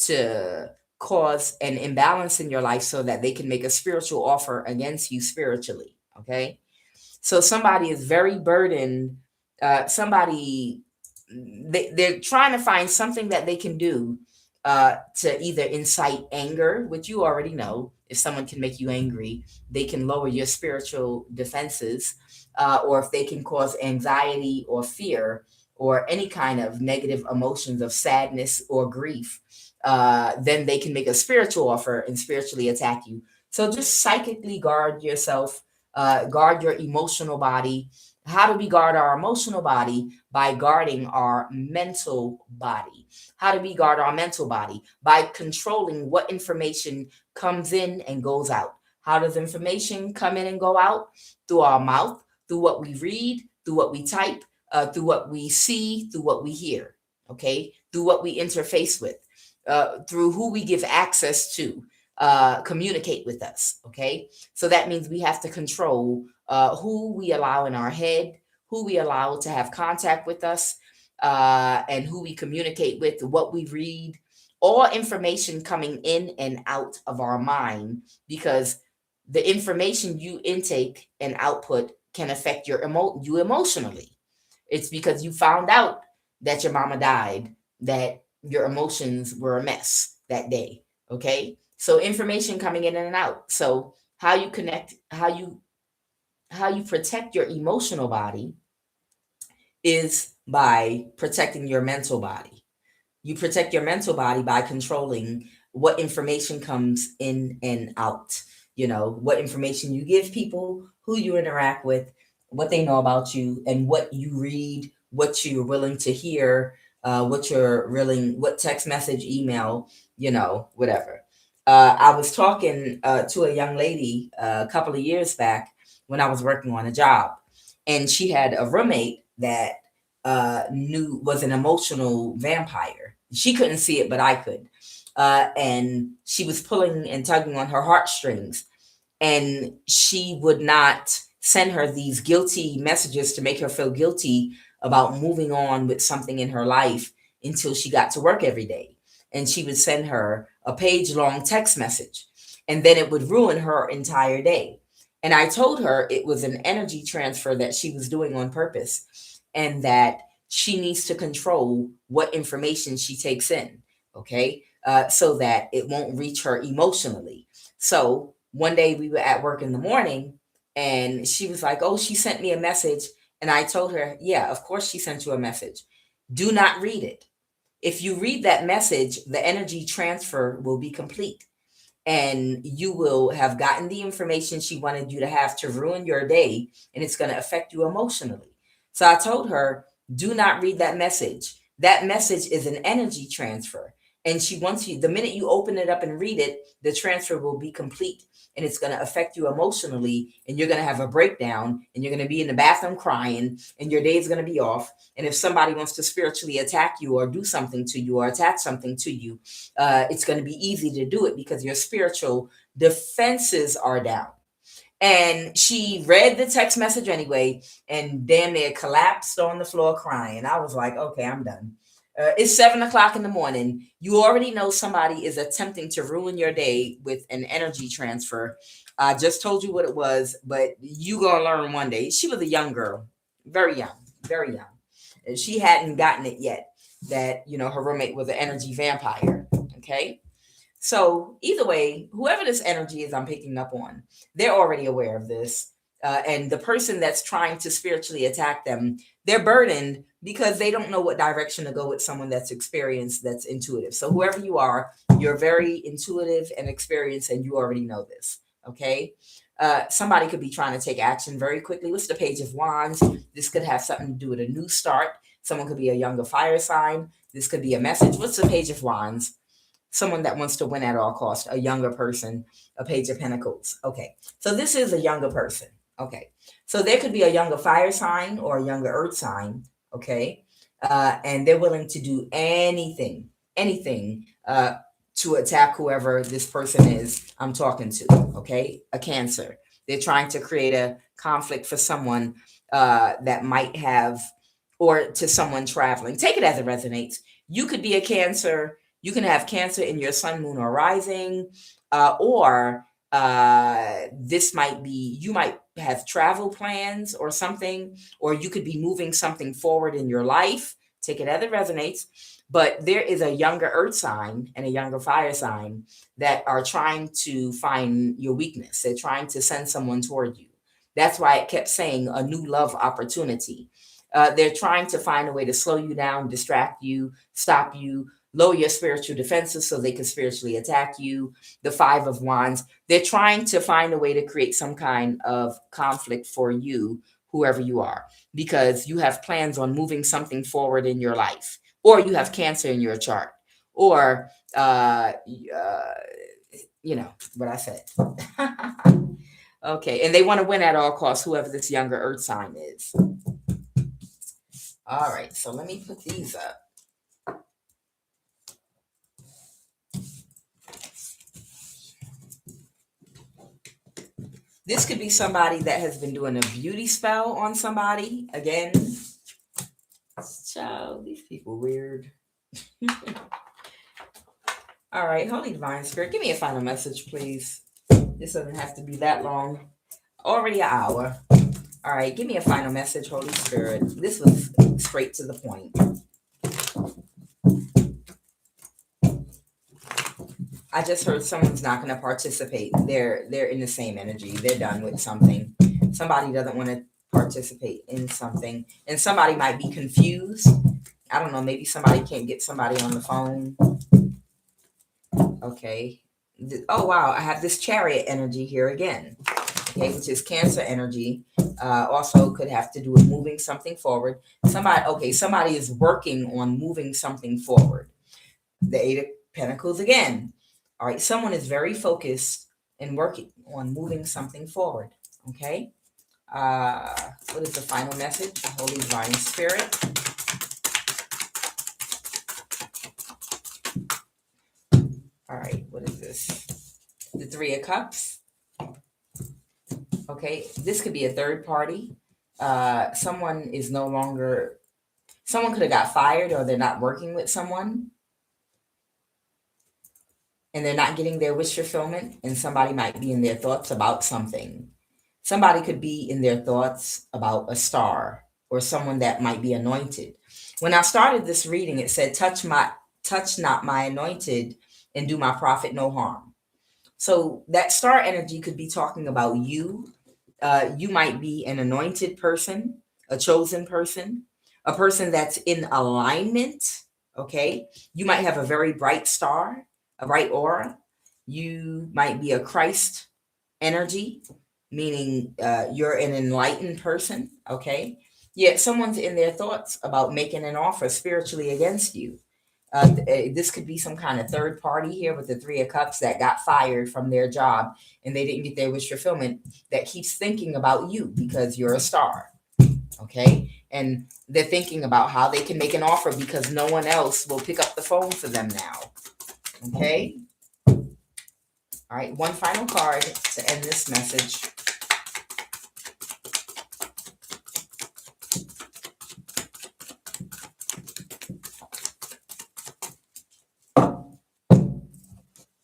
to cause an imbalance in your life so that they can make a spiritual offer against you spiritually. Okay. So somebody is very burdened. They're trying to find something that they can do to either incite anger, which you already know. If someone can make you angry, they can lower your spiritual defenses, or if they can cause anxiety or fear or any kind of negative emotions of sadness or grief, then they can make a spiritual offer and spiritually attack you So just psychically guard yourself, guard your emotional body. How do we guard our emotional body? By guarding our mental body. How do we guard our mental body? By controlling what information comes in and goes out. How does information come in and go out? Through our mouth, through what we read, through what we type, through what we see, through what we hear, okay? Through what we interface with, through who we give access to communicate with us, okay? So that means we have to control who we allow in our head, who we allow to have contact with us, and who we communicate with, what we read, all information coming in and out of our mind, because the information you intake and output can affect you emotionally. It's because you found out that your mama died, that your emotions were a mess that day. Okay. So information coming in and out. So how you protect your emotional body is by protecting your mental body. You protect your mental body by controlling what information comes in and out. You know, what information you give people, who you interact with, what they know about you, and what you read, what you're willing to hear, what text message, email, whatever. I was talking to a young lady a couple of years back when I was working on a job, and she had a roommate that knew was an emotional vampire. She couldn't see it, but I could. And she was pulling and tugging on her heartstrings, and she would not send her these guilty messages to make her feel guilty about moving on with something in her life until she got to work every day. And she would send her a page long text message, and then it would ruin her entire day. And I told her it was an energy transfer that she was doing on purpose, and that she needs to control what information she takes in, okay? So that it won't reach her emotionally. So one day we were at work in the morning, and she was like, "Oh, she sent me a message." And I told her, "Yeah, of course she sent you a message. Do not read it. If you read that message, the energy transfer will be complete, and you will have gotten the information she wanted you to have to ruin your day, and it's going to affect you emotionally." So I told her, "Do not read that message. That message is an energy transfer. And she wants you, the minute you open it up and read it, the transfer will be complete, and it's going to affect you emotionally, and you're going to have a breakdown, and you're going to be in the bathroom crying, and your day is going to be off. And if somebody wants to spiritually attack you or do something to you or attach something to you, it's going to be easy to do it because your spiritual defenses are down." And she read the text message anyway, and damn near collapsed on the floor crying. I was like, okay, I'm done. It's 7 o'clock in the morning. You already know somebody is attempting to ruin your day with an energy transfer. I just told you what it was, but you gonna learn one day. She was a young girl, very young, very young. And she hadn't gotten it yet that, her roommate was an energy vampire. Okay. So either way, whoever this energy is I'm picking up on, they're already aware of this. And the person that's trying to spiritually attack them, they're burdened because they don't know what direction to go with someone that's experienced, that's intuitive. So whoever you are, you're very intuitive and experienced, and you already know this. Okay. Somebody could be trying to take action very quickly. What's the Page of Wands? This could have something to do with a new start. Someone could be a younger fire sign. This could be a message. What's the Page of Wands? Someone that wants to win at all costs, a younger person, a Page of Pentacles. Okay, so this is a younger person. Okay, so there could be a younger fire sign or a younger earth sign. Okay, and they're willing to do anything to attack whoever this person is I'm talking to. Okay, a Cancer. They're trying to create a conflict for someone that might have, or to someone traveling. Take it as it resonates. You could be a Cancer. You can have Cancer in your sun, moon, or rising, or this might be, you might have travel plans or something, or you could be moving something forward in your life. Take it as it resonates. But there is a younger earth sign and a younger fire sign that are trying to find your weakness. They're trying to send someone toward you. That's why it kept saying a new love opportunity. They're trying to find a way to slow you down, distract you, stop you, lower your spiritual defenses so they can spiritually attack you. The Five of Wands, they're trying to find a way to create some kind of conflict for you, whoever you are, because you have plans on moving something forward in your life, or you have Cancer in your chart, or you know what I said. Okay, and they want to win at all costs, whoever this younger earth sign is. All right, so let me put these up. This could be somebody that has been doing a beauty spell on somebody. Again, child, these people weird. All right, Holy Divine Spirit, give me a final message, please. This doesn't have to be that long. Already an hour. All right, give me a final message, Holy Spirit. This was straight to the point. I just heard someone's not going to participate. They're in the same energy. They're done with something. Somebody doesn't want to participate in something, and somebody might be confused. I don't know. Maybe somebody can't get somebody on the phone. Okay. Oh wow, I have this Chariot energy here again. Okay, which is Cancer energy. Also could have to do with moving something forward. Somebody is working on moving something forward. The Eight of Pentacles again. All right, someone is very focused and working on moving something forward. Okay. What is the final message? Holy Divine Spirit. All right, what is this? The Three of Cups. Okay, this could be a third party. Someone could have got fired, or they're not working with someone and they're not getting their wish fulfillment, and somebody might be in their thoughts about something. Somebody could be in their thoughts about a star or someone that might be anointed. When I started this reading, it said, touch not my anointed and do my prophet no harm. So that star energy could be talking about you. You might be an anointed person, a chosen person, a person that's in alignment. Okay. You might have a very bright star, a bright aura. You might be a Christ energy, meaning you're an enlightened person. Okay. Yet someone's in their thoughts about making an offer spiritually against you. This could be some kind of third party here with the Three of Cups that got fired from their job and they didn't get their wish fulfillment, that keeps thinking about you because you're a star. Okay. And they're thinking about how they can make an offer because no one else will pick up the phone for them now. Okay. All right. One final card to end this message.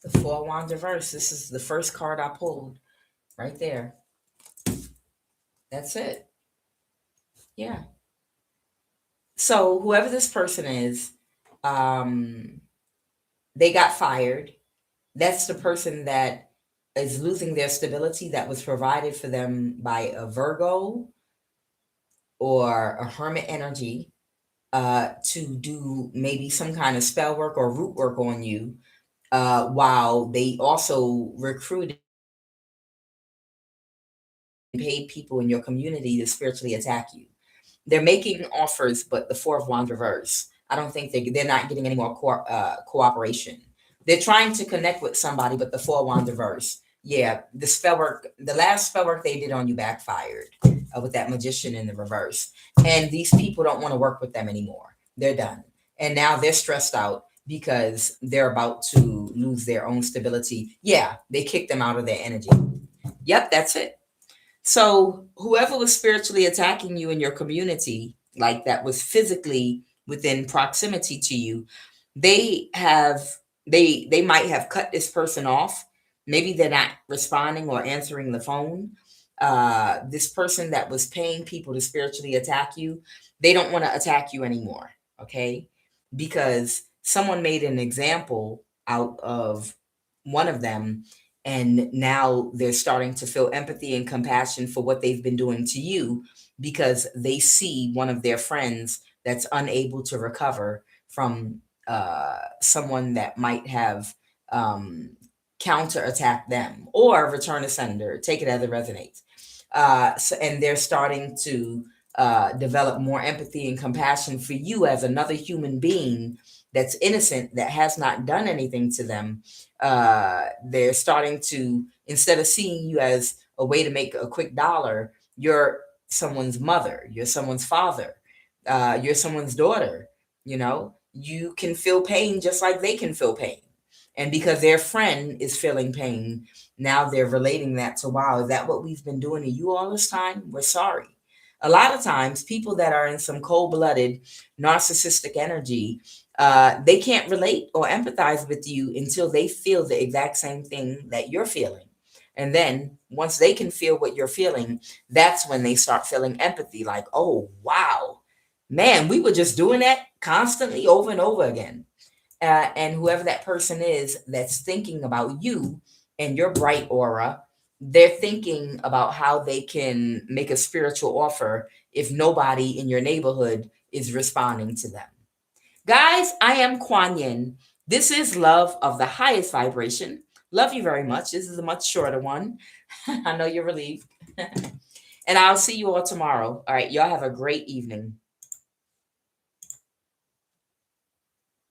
The Four Wands reverse. This is the first card I pulled right there. That's it. Yeah. So whoever this person is, they got fired. That's the person that is losing their stability that was provided for them by a Virgo or a Hermit energy, to do maybe some kind of spell work or root work on you, while they also recruited and paid people in your community to spiritually attack you. They're making offers, but the Four of Wands reverse. I don't think they're not getting any more cooperation. They're trying to connect with somebody, but the Four of Wands reverse. Yeah, the last spell work they did on you backfired, with that Magician in the reverse. And these people don't want to work with them anymore. They're done. And now they're stressed out because they're about to lose their own stability. Yeah, they kicked them out of their energy. Yep, that's it. So whoever was spiritually attacking you in your community, like that was physically within proximity to you, they might have cut this person off. Maybe they're not responding or answering the phone. This person that was paying people to spiritually attack you, they don't want to attack you anymore. Okay. Because someone made an example out of one of them, and now they're starting to feel empathy and compassion for what they've been doing to you, because they see one of their friends that's unable to recover from someone that might have um, counterattacked them or return a sender, take it as it resonates. And they're starting to develop more empathy and compassion for you as another human being that's innocent, that has not done anything to them. They're starting to, instead of seeing you as a way to make a quick dollar, you're someone's mother, you're someone's father, you're someone's daughter. You know, you can feel pain just like they can feel pain. And because their friend is feeling pain, now they're relating that to, wow, is that what we've been doing to you all this time? We're sorry. A lot of times, people that are in some cold blooded narcissistic energy, they can't relate or empathize with you until they feel the exact same thing that you're feeling. And then once they can feel what you're feeling, that's when they start feeling empathy, like, oh, wow, man, we were just doing that constantly over and over again. And whoever that person is that's thinking about you and your bright aura, they're thinking about how they can make a spiritual offer if nobody in your neighborhood is responding to them. Guys, I am Kuan Yin. This is Love of the Highest Vibration. Love you very much. This is a much shorter one. I know you're relieved. And I'll see you all tomorrow. All right, y'all have a great evening.